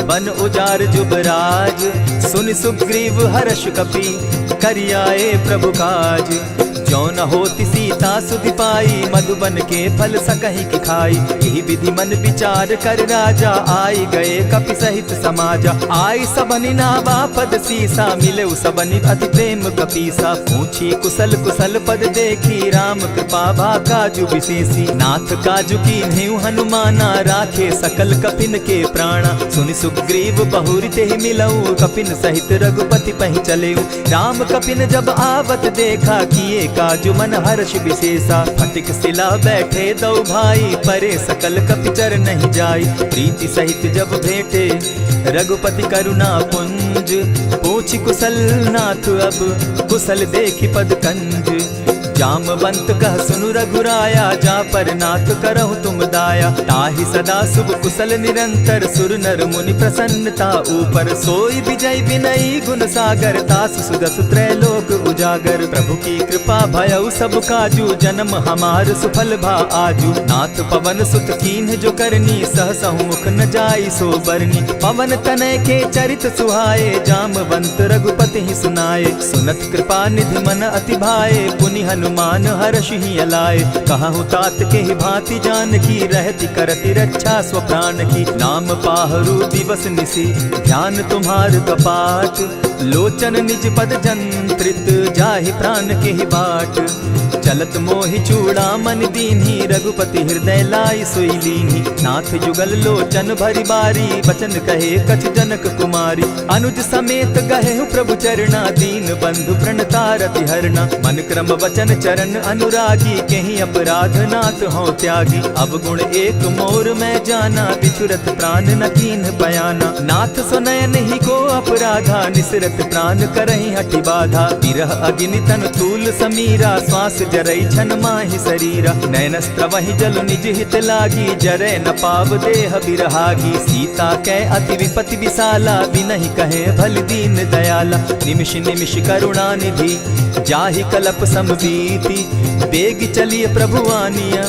बन उजार जुबराज। सुनि सुग्रीव हर्ष कपि, करियाए प्रभु काज। जो न होती सीता सुधि पाई, मधुबन के फल सकहि की खाई। यही विधि मन विचार कर राजा, आई गए कपि सहित समाजा। आई सबनि नावा पद सीसा, मिले सबनि अति प्रेम कपीसा। पूछी कुशल कुशल पद देखी, राम कृपा भा काजु विशेषी। नाथ काजु कीन्हेउ हनुमाना, राखे सकल कपिन के प्राणा। सुनि सुग्रीव बहुरि तेहि मिलऊ, कपिन सहित रघुपति पहि चलेऊ। राम कपिन जब आवत देखा, किए काजु मन हर्ष विशेषा। फटिक सिला बैठे दो भाई, परे सकल कपिचर नहीं जाई। प्रीति सहित जब भेटे, रघुपति करुणा पुंज। पूछि कुशल नाथ अब, कुशल देखि पद कंज। जामवंत कह सुनु रघुराया, जा पर नाथ करहु तुम दाया। ताहि सदा शुभ कुशल निरंतर, सुर नर मुनि प्रसन्नता ऊपर। सोई विजय विनयी गुण सागर, तास सुदस त्रैलोक उजागर। प्रभु की कृपा भयउ सब काजू, जन्म हमार सुफल भा आजू। नाथ पवन सुत कीन्ह जो करनी, सहसहु मुख न जाई सो बरनी। पवन तनय के चरित सुहाए, जामवंत रघुपति ही सुनाए। सुनत कृपा निधि मन अति भाए, पुनि हनुमान हर्ष ही अलाए। कहूँ तात के ही भांति जान की, रहती करती रक्षा स्व प्राण की। नाम पाहरु दिवस निसी, ध्यान तुम्हार कपाट। लोचन निज पद जंत्रित, जाहि प्राण के ही बाट। चलत मोहि चूड़ा मन दीन्ही, रघुपति हृदय लाई सोई लीन्ही। नाथ जुगल लोचन भरी बारी, बचन कहे कछ जनक कुमारी। अनुज समेत गहे प्रभु चरणा, दीन बंधु प्रणतारति हरना। मन क्रम वचन चरण अनुरागी, कहीं अपराध नाथ हो त्यागी। अब गुण एक मोर मैं जाना, बिछुरत प्राण न कीन्ह पयाना। नाथ सुनयन ही को अपराधा, निसरत प्राण करहि हठि बाधा। विरह अग्नि तन तूल समीरा, श्वास जरई छन माहि शरीरा। नयनस्त्र वही जल निज हित लागी, जरै न पाव देह बिरहागी। सीता कै अति विपति विशाला, बिनहि कहे भल दीन दयाला। निमिष निमिष करुणा निधि, जाहि कलप समबीति। बेग चलिए प्रभु आनिया,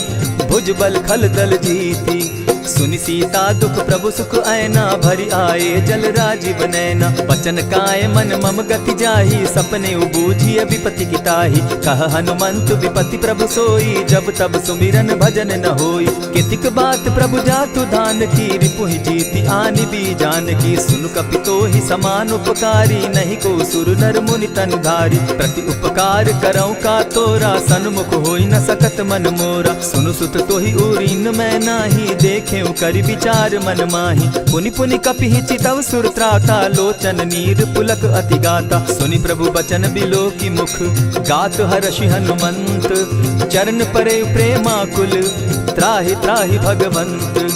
भुजबल खल दल जीती। सुनि सीता दुख प्रभु सुख ऐना, भरि आए जल राजीव नैना। वचन काय मन मम गति जाहि, सपने बूझिय विपति किताहि। कह हनुमंत विपति प्रभु सोई, जब तब सुमिरन भजन न होई। कितिक बात प्रभु जातु धान की, रिपुहि जीति आनि भी जानकी। सुन कपितोहि समान उपकारी, नहीं को सुर नर मुनि तनुधारी। प्रति उपकार करऊँ का तोरा, सन्मुख होई न सकत मन मोरा। सुनु सुत तोहि उरीन मैं नाही, देखे करि विचार मन माही। पुनि पुनि कपिहि चितव सुर त्राता, लोचन नीर पुलक अति गाता। सुनि प्रभु बचन बिलो की मुख, गात हर्षि हनुमंत। चरण परे प्रेमाकुल, त्राहि त्राहि भगवंत।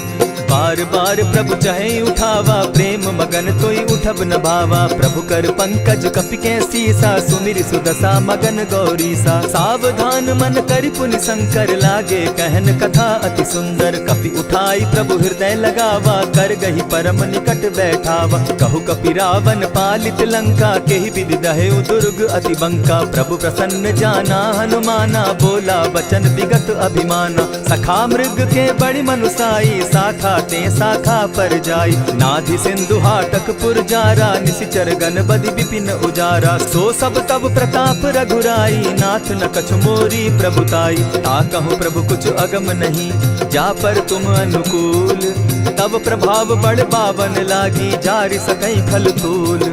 बार बार प्रभु चहे उठावा, प्रेम मगन तोई उठब न भावा। प्रभु कर पंकज कपि के सीसा, सुमिर सुदशा मगन गौरीसा। सावधान मन करि पुनि शंकर, लागे कहन कथा अति सुंदर। कपि उठाई प्रभु हृदय लगावा, कर गही परम निकट बैठावा। कहु कपि रावण पालित लंका, केहि विधि दहेउ दुर्ग अति बंका। प्रभु प्रसन्न जाना हनुमाना, बोला बचन विगत अभिमाना। सखा मृग के बड़ी मनुसाई, शाखा ते शाखा पर जाई। नाधि सिंधु हाटक पुर जारा, निशिचर गण बदि विपिन उजारा। सो सब तब प्रताप रघुराई, नाथ न कछु मोरी प्रभुताई। ता कहूँ प्रभु कुछ अगम नहीं, जा पर तुम अनुकूल। तब प्रभाव बड़ बावन लागी, जारि सकई खल तूल।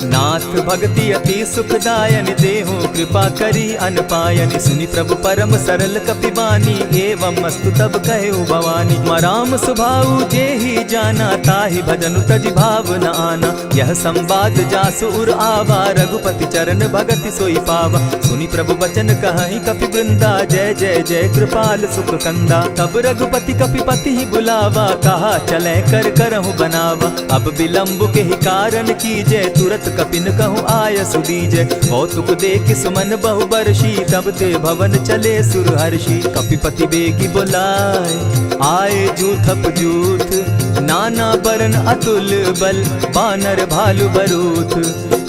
नाथ भक्ति अति सुखदायन, देहु कृपा करी अनपायनि। सुनि प्रभु परम सरल कपिबानी, एवं मस्तु तब कहु भवानी। मराम सुभाऊ जेहि जाना, ताहि भजनु तजि भाव न आना। यह संवाद जासु उर आवा, रघुपति चरण भगति सोई पावा। सुनि प्रभु बचन कहहि कपि वृंदा, जय जय जय कृपाल सुख कंदा। तब रघुपति कपिपति ही बुलावा, कहा चले कर करहु बनावा। अब विलंब के ही कारण कीजय, तुरत कपिन कहूँ आय सुदीजय। कौतुक देख सुमन बहु बरसी, तब ते भवन चले सुरहर्षि। कपिपति बेगी बोलाए, आए जूथप जूथ। नाना बरन अतुल बल, बानर भालु बरूथ।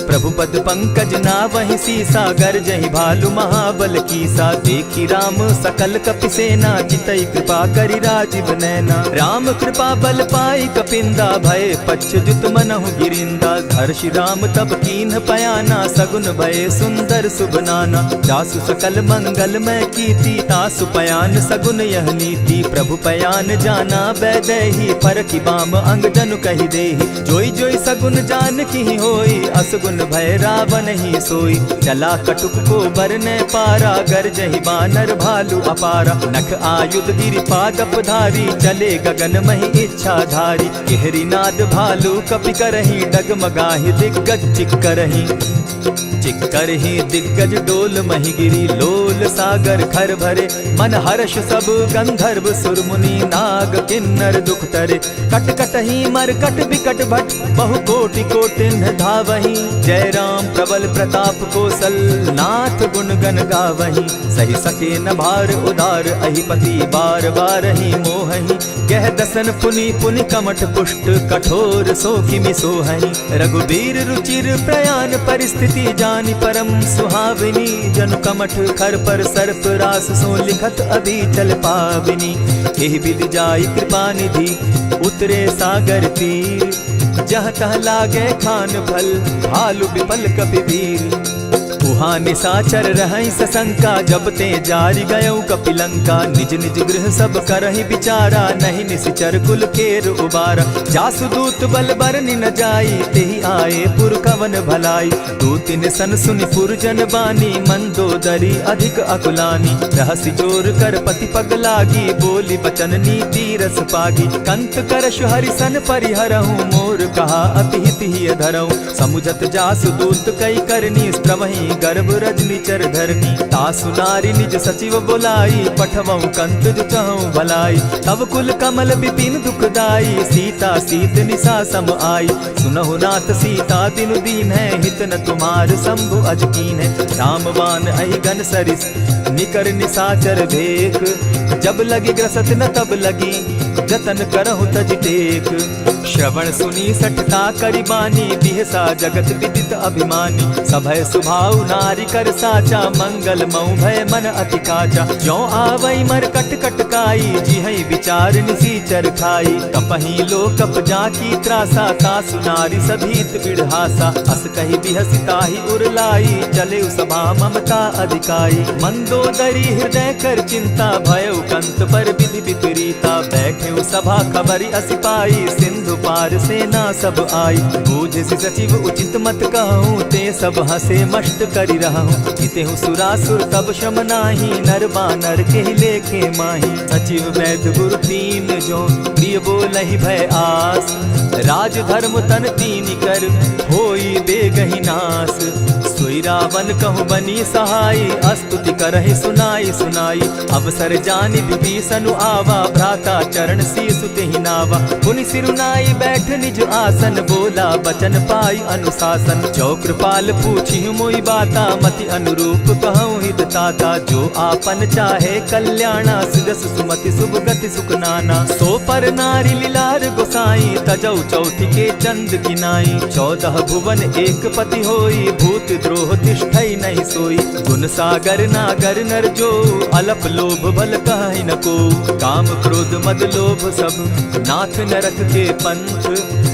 प्रभु पद पंकज नावहि सीसा, गरजहि भालु महाबल कीसा। देखी राम सकल कपि सेना, चितई कृपा करि राजीव नैना। राम कृपा बल पाई कपिंदा, भय पच्युत मनहु गिरिंदा। हर्षि राम तब कीन्ह पयाना, सगुन भय सुंदर शुभ नाना। जासु सकल मंगल मैं कीर्ति, तासु पयान सगुन यह नीति। प्रभु पयान जाना बैदेही, फरकि बाम अंग जनु कहि देहि। जोई जोई सगुन जान की होई, असगुन भय रावण ही सोई। चला कटुक को बरने पारा, गरजहि बानर भालु अपारा। नख आयुध गिरि पादप धारी, चले गगन महि इच्छा धारी। केहरी नाद भालु कपि करहि, डगमगाहि दिग्गज चिक्करहि। चिक्करहि दिग्गज डोल महि गिरी, लोल सागर खर भरे। मन हर्ष सब गंधर्व सुर मुनि, नाग किन्नर दुख तरे। कट कटहि मरकट बिकट भट, बहु कोटि कोटिन्ह धावहि। जय राम प्रबल प्रताप कौशल, नाथ गुण गण गावहि। सही सके न भार उदार, अहिपति बार बार ही मोहहि। कह दसन पुनि पुनि कमठ पुष्ट, कठोर सो किमि सोहहि। रघुबीर रुचिर प्रयाण परिस्थिति, जानि परम सुहाविनी। जनु कमठ खर पर सर्प रास, सो लिखत अभी चल पाविनी। एहि विधि जाई कृपा निधि, उतरे सागर तीर। जहाँ तह लागे खान फल, भालु विपल कपि वीर। उहाँ निशाचर रहई सशंका, जब ते जारी गयऊ कपिलंका। निज निज गृह सब करहि विचारा, नहीं निशिचर कुल केर उबारा। जासु दूत बल बरनि न जाई, तेहि आए पुर कवन भलाई। दो तीन सन सुनि पुरजन बानी, मंदोदरी अधिक अकुलानी। रहसि जोर कर पति पग लागी, बोली बचन नीति रस पागी। कंत करश हरिसन परिहरहूँ, मोर कहा अति हित ही धरऊँ। समुझत जासु दूत कई करनी, स्त्रवहीं गर्भ रजनी चर धरनी। तासु नारी निज सचिव बोलाई, पठवऊँ कंत जो चहूँ भलाई। तब कुल कमल विपिन दुखदाई, सीता सीत निशा सम आई। सुनहु नाथ सीता बिनु दीन है, हित न तुम्हार शंभु अजकीन है। रामबान अहिगन सरिस निकर निशाचर भेक, जब लगी ग्रसत न तब लगी, जतन करहु तज टेक। श्रवण सुनी सठता करिबानी, बिहसा जगत विदित अभिमानी। सभय सुभाव नारी कर साचा, मंगल मऊ भय मन अति काचा। जो आवई मर कट कट काई, जिहई विचार निसीचर खाई। कपही लो कप जाकी त्रासा, तासु नारी सभीत बिढ़ासा। अस कही बिहसिता ही उरलाई, चले सभा ममता अधिकाई। मंदोदरी हृदय कर चिंता, भयउ कंत पर विधि विपरीता। बैठे सभा खबरी असिपाई, सिंधु पार सेना सब आई। बूझ सचिव उचित मत कहूँ, ते सब हंसे मस्त करी रहूँ। जितेहु सुरासुर तब शम नाही, नर बानर के लेखे माही। सचिव वैद्य गुरु तीन जो, प्रिय बोलहि भय आस। राज धर्म तन तीन कर, होई बेगहि नास। सोई रावण कहु बनी सहाई, अस्तुति करहि सुनाई सुनाई। अवसर जानि विभीषण आवा, भ्राता चरण शीसु तेहि नावा। पुनि सिरुनाई बैठ निज आसन, बोला बचन पाई अनुशासन। जो कृपाल पूछी मोई बाता, मति अनुरूप कहूँ हित ताता। जो आपन चाहे कल्याणा, सिदस सुमति शुभ गति सुख नाना। सो पर नारी लीलार गोसाई, तजौ चौथि के चंद गिनाई। 14 भुवन एक पति होई, भूत द्रोह तिष्ठई नहीं सोई। गुण सागर नागर नर जो, अलप लोभ बल कहि न को। काम क्रोध मद लोभ सब, नाथ नरक के पंथ।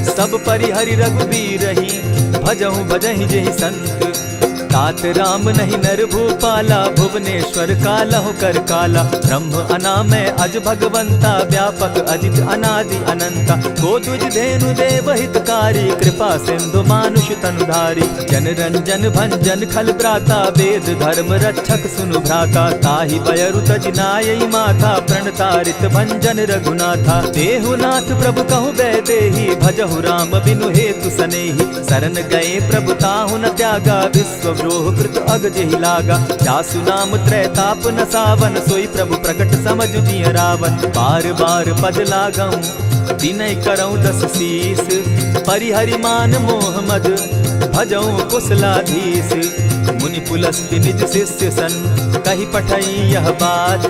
सब परिहरि रघुबीर रही, भजहु भजहि जेहि संत। तात राम नहीं नर भूपाला, भुवनेश्वर कालहु कर काला। ब्रह्म अनामय अज भगवंता, व्यापक अजित अनादि अनंता। को तुझ धेनु देव हितकारी, कृपा सिंधु मानुष तनुधारी। जन रंजन भंजन खल भ्राता, वेद धर्म रक्षक सुनु भ्राता। ताहि बयरु तज नायई माथा, प्रणतारित भंजन रघुनाथा। देहुनाथ प्रभु कहु बैदेही, भजहु राम बिनु हेतु सनेही। शरण गए प्रभु ताहु न त्यागा, विश्व द्रोह कृत अग जेहि लागा। जासु नाम त्रैताप न सावन, सोई प्रभु प्रकट समझ जिय रावण। बार बार पद लागऊं, विनय करऊं 10 शीस। परिहरि मान मोह मद, भजऊं कुशलाधीश। मुनि पुलस्ति निज शिष्य सन, कही पठई यह बात।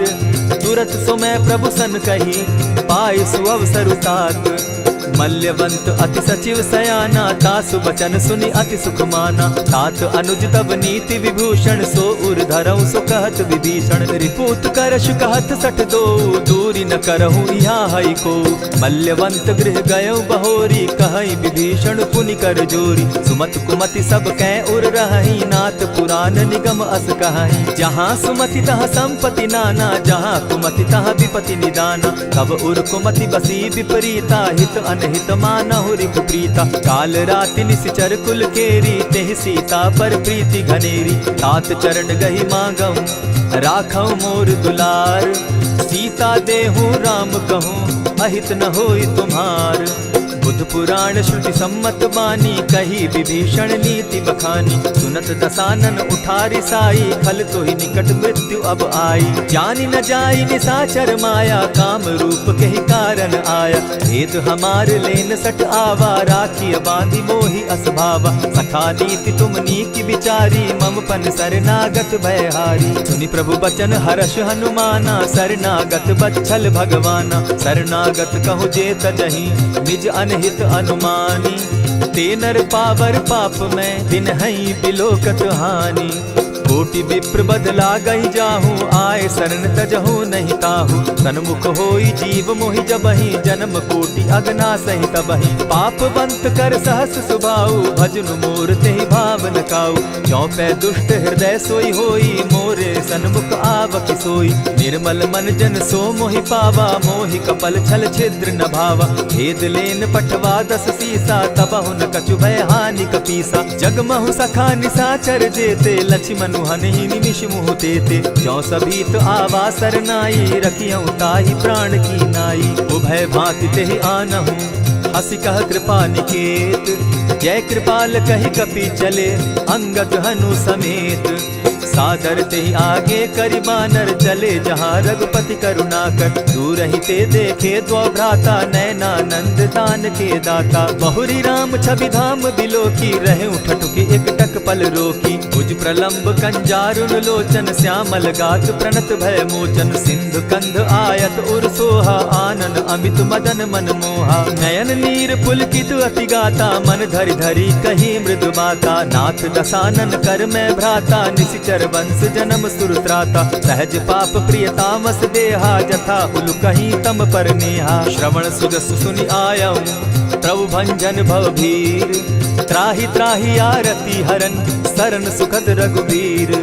तुरत सो मैं प्रभु सन कही, पाए सुअवसर तात। मल्यवंत अति सचिव सयाना, तासु बचन सुनि अति सुख माना। तात अनुज तब नीति विभूषण, सो उर धरऊं सो कहत विभीषण। रिपुत करश कहत सठ दो, दूरी न करहूँ यहाँ हई को। मल्यवंत गृह गयऊ बहोरी, कहई विभीषण पुनि कर जोरी। सुमत कुमति सब कै उर रहई, नाथ पुराण निगम अस कहई। जहाँ सुमति तहाँ संपत्ति नाना, जहाँ कुमति तहाँ विपति निदाना। तब उर कुमति बसी विपरीता, हित अनहित मानहु रिपु प्रीता। काल राति निशिचर कुल केरी, तेहि सीता पर प्रीति घनेरी। तात चरण गहि मांगऊं, राखऊं मोर दुलार। सीता देहूं राम कहूं, अहित न होई तुम्हार। बुध पुराण श्रुति सम्मत बानी, कही विभीषण नीति बखानी। सुनत दसानन उठारी साई, खल तो ही निकट मृत्यु अब आई। जानी न जाई निशाचर माया, काम रूप के ही कारण आया। भेद हमार लेन सट आवा, राखी बांधी मोहि असभावा। सखा नीति तुम नीति विचारी, मम पन शरणागत भयहारी। सुनि प्रभु बचन हर्ष हनुमाना, शरणागत बच्छल भगवाना। शरणागत कहु जे तजहि, निज अनहित अनुमानी। ते नर पावर पाप में, दिन हई बिलोकत हानि। कोटि विप्र बदला गई जाहूँ, आए शरण तजहू नहीं ताहू। सन्मुख होई जीव मोहि जबहि, जन्म कोटि अगना सही तबहि। पाप बंत कर सहस सुभाऊ, भजनु मोर तेहि भावन काऊ। चौपै दुष्ट हृदय सोई होई, मोरे सन्मुख आवकी सोई। निर्मल मन जन सो मोहि पावा, मोहि कपल छल छिद्र न भावा। भेद लेन पठवा 10 सीसा, तबहु न कछु भय हानि कपीसा। जगमहु सखा निसाचर जेते, लक्ष्मनु हनहि निमिष मुहु तेते। ज्यों सभीत आवा सरनाई, रखियऊ ताहि प्राण की नाई। उभय भांति तेहि आनहु, हसी कह कृपा निकेत। जय कृपाल कहि कपि चले, अंगद हनु समेत। सादर तेहि आगे करि बानर, चले जहाँ रघुपति करुणाकर। दूर ही ते देखे द्वौ भ्राता, नैनानंद दान के दाता। बहुरी राम छवि धाम बिलोकी, रहे ठठुकी एकटक पल रोकी। भुज प्रलंब कंजारुन लोचन, श्यामल गात प्रणत भय मोचन। सिंधु कंध आयत उर सोहा, आनन अमित मदन मन मोहा। नयन नीर पुलकित अति गाता, मन धरि धरि कही मृदु बाता। नाथ दसानन कर मैं भ्राता, निशिचर वंश जन्म सुरत्राता। सहज पाप प्रिय तामस देहा, जथा उलु कहीं तम पर नेहा। श्रवण सुजस सुनि आयऊं, प्रभु भंजन भव भीर। त्राहि त्राहि आरती हरन, सरन सुखद रघुबीर।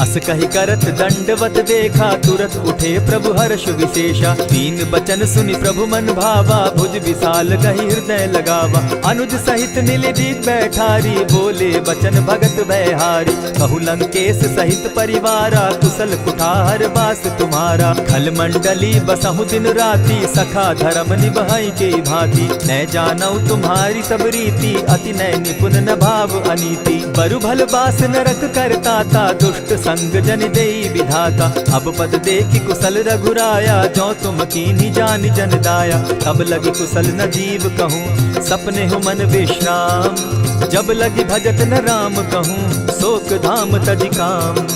अस कहि करत दंडवत देखा, तुरत उठे प्रभु हर्ष विशेषा। दीन बचन सुनि प्रभु मन भावा, भुज विशाल कहि हृदय लगावा। अनुज सहित नीलदीप बैठारी, बोले बचन भगत भयहारी। कहु लंकेश सहित परिवारा, कुशल कुठार बास तुम्हारा। खल मंडली बसहु दिन राति, सखा धर्म निभाई के भांति। न जानौ तुम्हारी सब रीति, अति नय निपुण न भाव अनीति। बरु भल बास नरक करताता, दुष्ट संग जन देई विधाता। अब पद देखि कुशल रघुराया, जो तुम कीन्ही जानि जन दाया। तब लगी कुशल न जीव कहूँ, सपने हो मन विश्राम। जब लगी भजत न राम कहूँ, शोक धाम तजि काम।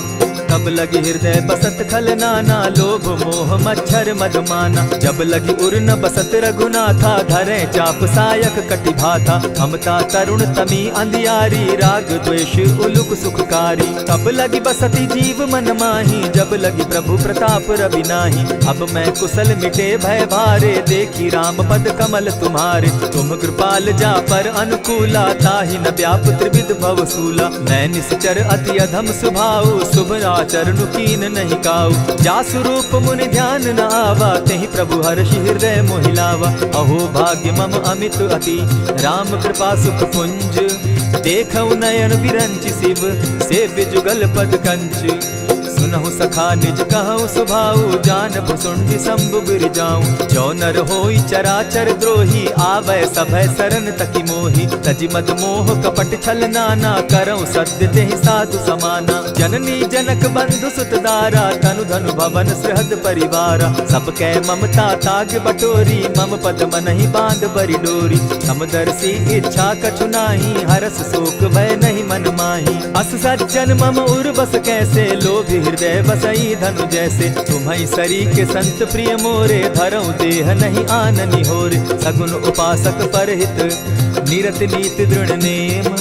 तब लगी हृदय बसत खल नाना, लोभ मोह मच्छर मदमाना। जब लगी उर न बसत रघुनाथा, धरे चाप सायक कटि भाथा। ममता तरुण तमी अंधियारी, राग द्वेष उलुक सुखकारी। तब लगी बसती जीव मन माही, जब लगी प्रभु प्रताप रवि नाही। अब मैं कुशल मिटे भय भारे, देखी राम पद कमल तुम्हारे। तुम कृपाल जा पर अनुकूला, ताहि न व्याप त्रिविध भव सूला। मैं निश्चर अति अधम स्वभाव, शुभ चरणु कीन नहीं काऊ। जासु रूप मुनि ध्यान न आवा, तेहि प्रभु हर्षि हृदय मोहिलावा। अहो भाग्य मम अमित अति, राम कृपा सुख पुंज। देखऊ नयन विरंचि शिव, सेव्य जुगल पद कंच। सुनहु सखा निज कहूँ सुभाऊ, जानब सुंडि शंभु गिर जाऊं। जो नर होई चराचर द्रोही, आवे सभय शरण तकी मोही। तजि मद मोह कपट छल नाना, करऊँ सत्य तेहि साधु समाना। जननी जनक बंधु सुत दारा, तनु धनु भवन सृहद परिवारा। सब कै ममता ताग बटोरी, मम पद मनहि बांध बरि डोरी। समदर्शी इच्छा कछु नाही, हरस शोक भय नहीं मन माही। अस सज्जन मम उर बस कैसे, लोभी हृदय बसई धनु जैसे। तुम्हि सरी के संत प्रिय मोरे, धरऊ देह नहीं आननि होरे। सगुन उपासक परहित, निरत नीत दृढ़ नेम।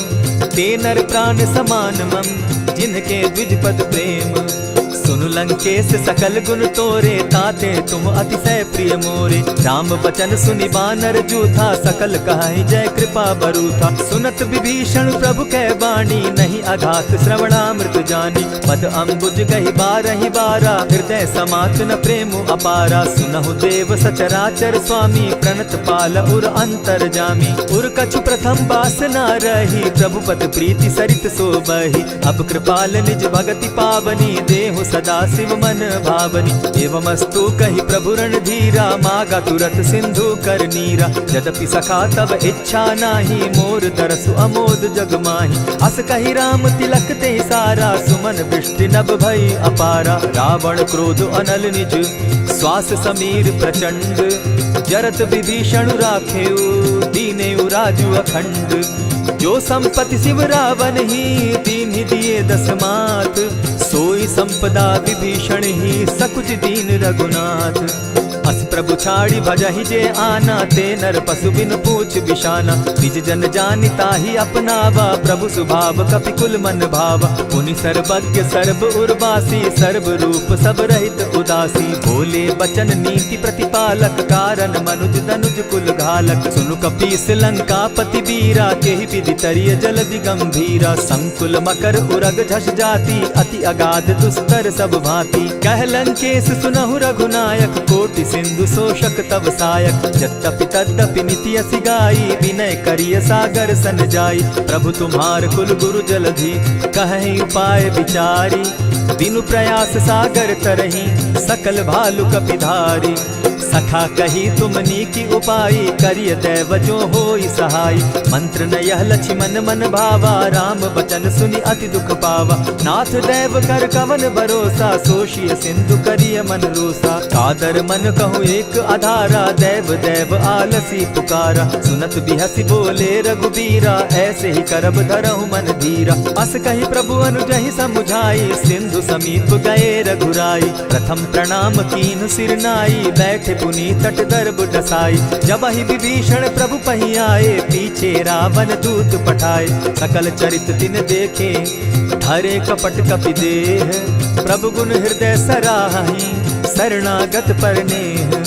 ते नर प्राण समान मम, जिनके द्विज पद प्रेम। सुनु लंकेश सकल गुण तोरे, ताते तुम अतिशय प्रिय मोरे। राम बचन सुनि बानर जूथा, सकल कहाई जय कृपा बरूथा। सुनत विभीषण प्रभु कै बाणी, नहीं अघात श्रवणामृत जानी। पद अम्बुज गहि बारहि बारा, हृदय समात न प्रेम अपारा। सुनहु देव सचराचर स्वामी, प्रणत पाल उर अंतर जामी। उर कछु प्रथम बास न रही, प्रभु पद प्रीति सरित सोबहि। अब कृपाल निज भगति पावनी, देहु सदा शिव मन भावनी। एवमस्तु कहि प्रभु रणधीरा, मागा तुरत सिंधु कर नीरा। यद्यपि सखा तब इच्छा नाही, मोर तरसु अमोद जग माही। अस कहि राम तिलक ते सारा, सुमन वृष्टि नभ भई अपारा। रावण क्रोध अनल निज, श्वास समीर प्रचंड। जरत विभीषण राखेउ, दीनेउ राजु अखंड। जो संपत्ति शिव रावण ही, दीन्हि दिए 10 मात। सोई संपदा विभीषण ही, सकुच दीन रघुनाथ। अस प्रभु छाड़ी भजहि जे आना, ते नर पशु बिन पूछ बिशाना। निज जन जानि ताहि अपनावा, प्रभु स्वभाव कपि कुल मन भावा। पुनि सर्वज्ञ सर्व उर्वासी, सर्व रूप सब रहित उदासी। बोले बचन नीति प्रतिपालक, कारण मनुज तनुज कुल घालक। सुनु कपीस लंकापति बीरा, केहि विधि तरिय जलधि गंभीरा। संकुल मकर उरग झष जाति, अति अगाध दुस्तर सब भांति। कह लंकेश सुनहु रघुनायक, कोटि सिंधु शोषक तब सायक। यद्यपि तद्यपि निति असि गाई, विनय करिय सागर सन जाई। प्रभु तुम्हार कुल गुरु जलधि, कहि उपाय विचारी। बिनु प्रयास सागर तरहि, सकल भालु कपिधारी। सखा कही तुमनी की उपाय, करिय दैव जो होई सहाय। मंत्र न यह लक्ष्मण मन भावा, राम बचन सुनि अति दुख पावा। नाथ दैव कर कवन भरोसा, सोषिय सिंधु करिय मन रोसा। कादर मन कहूँ एक आधारा, दैव दैव आलसी पुकारा। सुनत बिहसी बोले रघुबीरा, ऐसे ही करब धरहु मन धीरा। अस कही प्रभु अनुजहि समुझाई, सिंधु समीप गए रघुराई। प्रथम प्रणाम कीन सिर नाई, बैठे पुनि तट दर्ब डसाई। जब ही विभीषण प्रभु पही आए, पीछे रावण दूत पठाए। सकल चरित दिन देखे, धरे कपट कपि देह। प्रभु गुण हृदय सराहि, शरणागत पर नेह।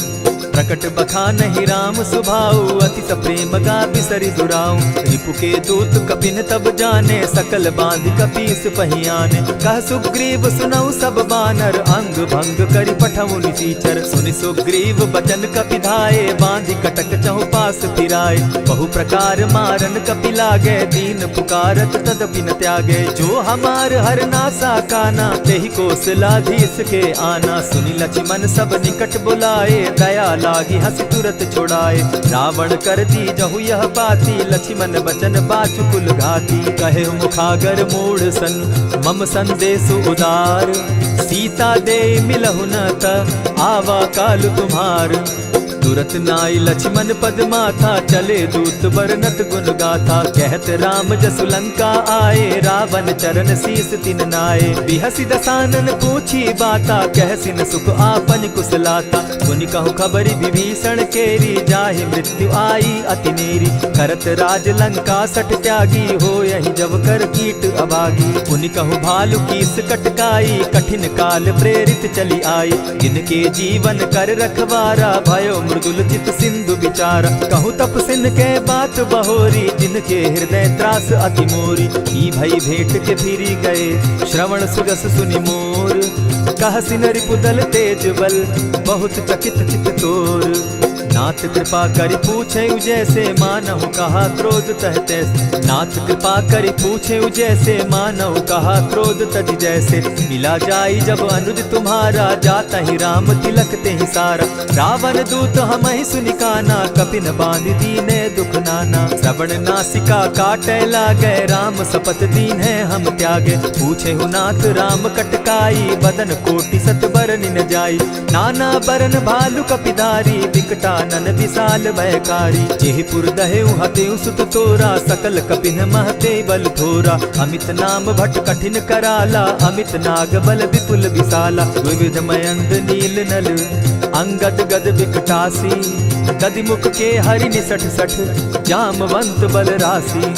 प्रकट बखानहि राम सुभाऊ, अति सप्रेम गा बिसरि दुराऊ। रिपु के दूत कपिन तब जाने, सकल बांधि कपीस पहियाने। कह सुग्रीव सुनऊ सब बानर, अंग भंग करि पठऊ निसीचर। सुनि सुग्रीव बचन कपि धाये, बांधि कटक चहु पास फिराए। बहु प्रकार मारन कपि लागे, दीन पुकारत तदपि न त्यागे। जो हमार हर नासा काना, तेहि कौशलाधीश के आना। सुनि लक्ष्मण सब निकट बुलाए, दया लागी हंस तुरत छुड़ाए। रावण कर दी जहु यह बाती, लक्ष्मण बचन बाचु कुल घाती। कहे मुखागर मूढ़ सन, मम संदेश उदार। सीता दे मिलहु न त, आवा काल तुम्हार। तुरत नाई लक्ष्मण पद माथा, चले दूत बरनत गुण गाथा। कहत राम जसु लंका आए, रावण चरण शीस तिन नाये। बिहसि दसानन पूछी बाता, कहसिन सुख आपन कुशलाता। सुनि कहु खबरि विभीषण केरी, जाहि मृत्यु आई अति नेरी। करत राज लंका सठ त्यागी, हो यही जब कर कीट अभागी। पुनि कहु भालु कीस कटकाई, कठिन काल प्रेरित चली आई। जिनके जीवन कर रखवारा, भयो मृदुल चित सिंधु विचार। कहु तप सिन के बात बहोरी, जिनके हृदय त्रास अति मोरी। की भई भेंट के फिरी गए, श्रवण सुजस सुनि मोर। कह सिन रिपुदल तेज बल, बहुत चकित चित तोर। नाथ कृपा करि पूछे जैसे, मानहु कहा क्रोध तह तैसे। नाथ कृपा करि पूछे जैसे, मानहु कहा क्रोध तज जैसे। मिला जाई जब अनुज तुम्हारा, जाता ही राम तिलक ते ही सारा। रावण दूत हम ही सुनिकाना, कपिन बांध दीने दुख नाना। श्रवण नासिका काटे लागे, राम सपत दीन है हम त्यागे। पूछे हु नाथ राम कटकाई, बदन कोटि सत बरन न जाई। नाना बरन भालु कपिधारी, विकटा नन विशाल भयकारी। जेहिपुर दहेउ हतेउ सुत तोरा, सकल कपिन महते बल थोरा। अमित नाम भट कठिन कराला, अमित नाग बल विपुल विशाला। द्विविध मयंद नील नल, अंगद गद विकटासी। गद मुख के हरि निसठ सठ, जामवंत बल राशि।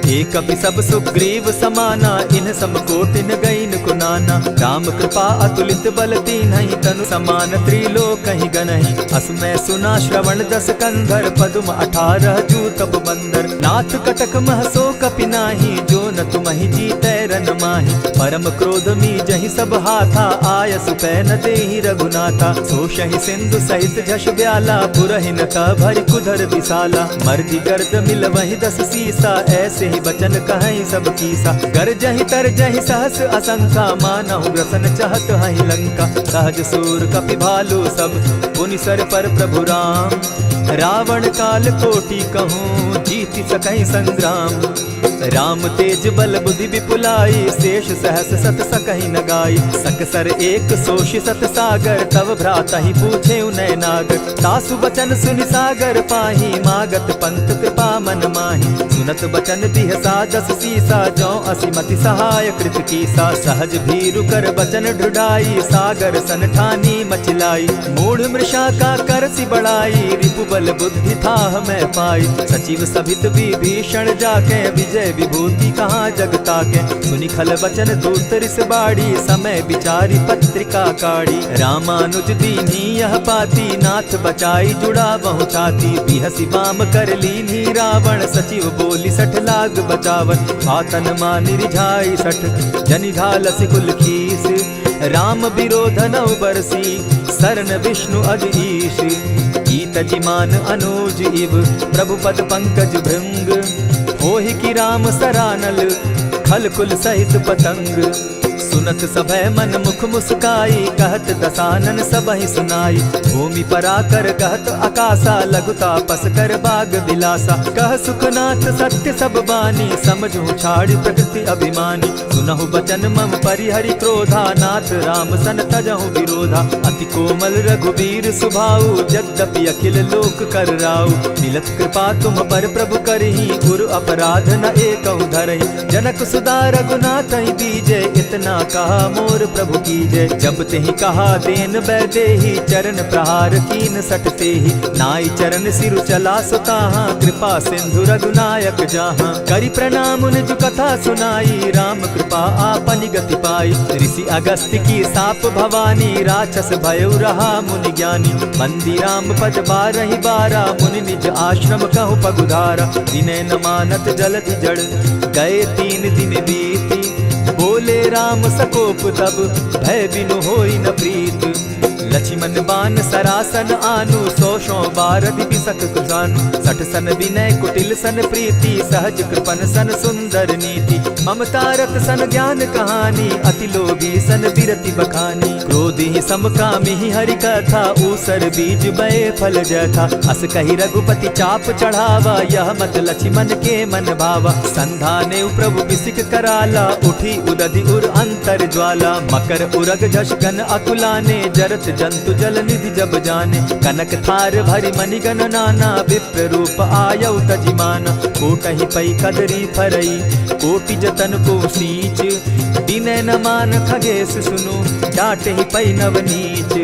एक कपि सब सुग्रीव समाना, इन समकोटिन गईन कुनाना। राम कृपा अतुलित बल दीन्हि, तनु समान त्रिलोक ही गनहि। असमय सुना श्रवण दस कंधर, पदुम 18 जूतप बंदर। नाथ कटक महसो कपि नाही, जो न तुमहि जीतै रन माहि। परम क्रोध मी जहि सब हाथा, आय सुपैन देहि रघुनाथा। सोषहि सिंधु सहित झष ब्याला, पुरहि न भरि कुधर विशाला। मर्दि गर्द मिल वहि 10 सीसा, ऐसे बचन कहीं सब कीसा। कर जहि तर जहि सहस असंखा, मानहु ग्रसन चाहत हहि लंका। सहज सूर कपि भालु सब, पुनि सर पर प्रभु राम। रावण काल कोटि कहूँ, जीति सकहि संग्राम। राम तेज बल बुद्धि विपुलाई, शेष सहस सत सकहि न गाई। सकसर एक सोषि सत सागर, तव भ्राता ही पूछे उनय नागर। तासु बचन सुनि सागर पाही, मागत पंत कृपा मन माही। सुनत बचन बिहसा जस सीसा, जौ असिमति सहाय कृत कीसा। सहज भीरु कर बचन ढुढ़ाई, सागर सन ठानी मचिलाई। मूढ़ मृषा का करसि बढ़ाई, रिपु बल बुद्धि थाह मैं पाई। सचिव सभित विभीषण जाके, विजय विभूति कहाँ जगता के। सुनि खल बचन दूत रिस बाड़ी, समय विचारी पत्रिका काढ़ी। रामानुज दीन्ही यह पाती, नाथ बचाई जुड़ा बहु छाती। बिहसी बाम कर लीन्ही रावण, सचिव बोली सठ लाग बचावन। आतन मानि रिझाई सठ, जनि ढालसि कुल खीस। राम विरोध नौ बरसी, सरन विष्णु अज ईश। ईत जिमान अनुज इव, प्रभु पद पंकज भृंग। होहि की राम सरानल, खल कुल सहित पतंग। सुनत सभय मन मुख मुस्काई, कहत दसानन सबहि सुनाई। भूमि पराकर कहत आकाशा, लघु तापस कर बाग बिलासा। कह सुखनाथ सत्य सब बानी, समझू छाड़ प्रकृति अभिमानी। सुनहु बचन मम परिहरि क्रोधा, नाथ राम सन तजहु विरोधा। अति कोमल रघुबीर सुभाऊ, यद्यपि अखिल लोक कर राऊ। मिलत कृपा तुम पर प्रभु करही, गुरु अपराध न एकहु धरहि। जनक सुदा रघुनाथ दीजे, इतना कहा मोर प्रभु कीजय। जब तेहि कहा देन बैदेही, चरण प्रहार कीन सटते ही। नाई चरण सिरु चला सुताहा, कृपा सिंधु रघुनायक जाहा। करि प्रणाम निज कथा सुनाई, राम कृपा आपनि गति पाई। ऋषि अगस्त्य की साप भवानी, राक्षस भयउ रहा मुनि ज्ञानी। मंदी राम पद बारहि बारा, मुनि निज आश्रम कहु पगुधारा। विनय न मानत जलधि जड़, गए 3 दिन बीती। बोले राम सकोप तब, भय बिनु होई न प्रीत। लक्ष्मण बान सरासन आनु, 100 बारधि बिसक कुजानु। 60 सन विनय कुटिल सन प्रीति, सहज कृपन सन सुंदर नीति। ममता रत सन ज्ञान कहानी, अति लोभी सन बिरति बखानी। क्रोधी समकामी हरि कथा, ऊसर बीज बये फल जथा। अस कहि रघुपति चाप चढ़ावा, यह मत लक्ष्मण के मन भावा। संधाने प्रभु बिसिक कराला, उठी उदधि उर अंतर ज्वाला। मकर उरग झष घन अकुलाने, जरत जंतु जल निधि जब जाने। कनक थार भरि मणिगण नाना, विप्र रूप आयउ तजिमाना। कोटहि पै कदरी फरई, कोटि जतन को सींच। विनय न मान खगेश सुनु, डांटहि पै नव नीच।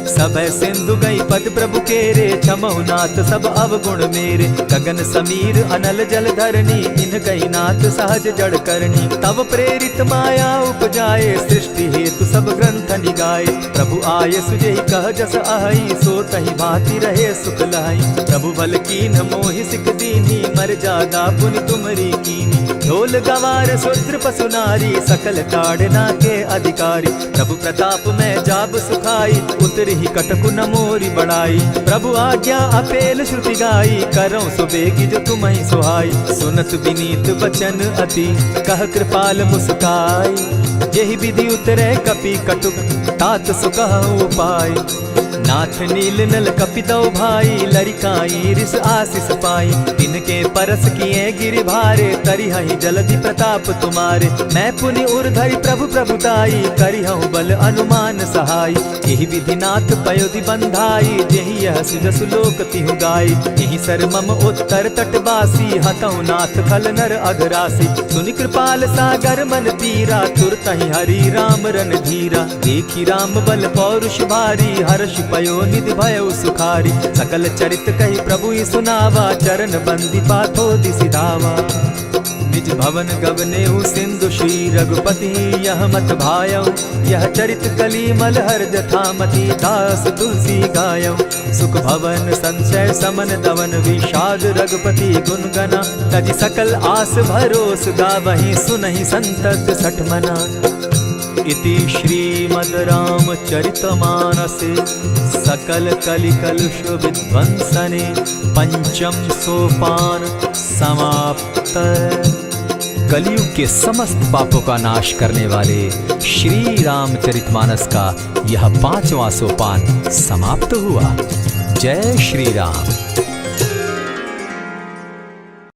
सबय सिंधु गई पद प्रभु केरे, क्षमहु नाथ सब अवगुण मेरे। गगन समीर अनल जल धरनी, इन गई नाथ सहज जड़ करनी। तब प्रेरित माया उपजाए, सृष्टि हेतु सब ग्रंथ निगाए। प्रभु आय सुजेहि कह जस अहई, सो तहि भांति रहे सुख लहई। प्रभु बल कीन मोहि सिख दीनी, मर जागा पुनि तुमरी कीनी। ढोल गवार शूद्र पशु नारी, सकल ताड़ना के अधिकारी। प्रभु प्रताप में जाब सुखाई, उतरि कटकु न मोरी बड़ाई। प्रभु आज्ञा अपेल श्रुति गाई, करऊं सुबेगी जो तुम्हि सुहाई। सुनत विनीत बचन अति, कह कृपाल मुस्काई। जेहि विधि उतरे कपि कटुक, तात सुकहु उपाय। नाथ नील नल कपितौ भाई, लरिकाई रिस आशीष पाई। तिनके परस किए गिरि भारे, तरिहहि जलधि प्रताप तुम्हारे। मैं पुनि उर्धरि प्रभु प्रभुताई, करिहउ बल अनुमान सहाय। एहि विधि नाथ पयोधि बंधाई, जेहि यह सुजसु लोक तिहु गाई। एहि सर मम उत्तर तटवासी, हतौ नाथ खल नर अघरासी। सुनि कृपाल सागर मन तीरा, तुरतहि हरि राम रन धीरा। देखी राम बल पौरुष भारी, हर्ष पयो निधि भयउ सुखारी। सकल चरित कहि प्रभु सुनावा, चरण बंदी पाथो दिसि धावा। निज भवन गवनेउ सिंधु श्री रघुपति, यह मत भायउ। यह चरित कली मलहर जथामति, दास तुलसी गायउ। सुख भवन संशय समन दवन, विषाद रघुपति गुण गना। तजि सकल आस भरोस, गावहि सुनहि संतत सठ मना। इति श्रीमद् रामचरितमानसे, सकल कलिकलुष विध्वंसने। पंचम सोपान समाप्त। कलयुग के समस्त पापों का नाश करने वाले श्री रामचरितमानस का यह 5वां सोपान समाप्त हुआ। जय श्री राम।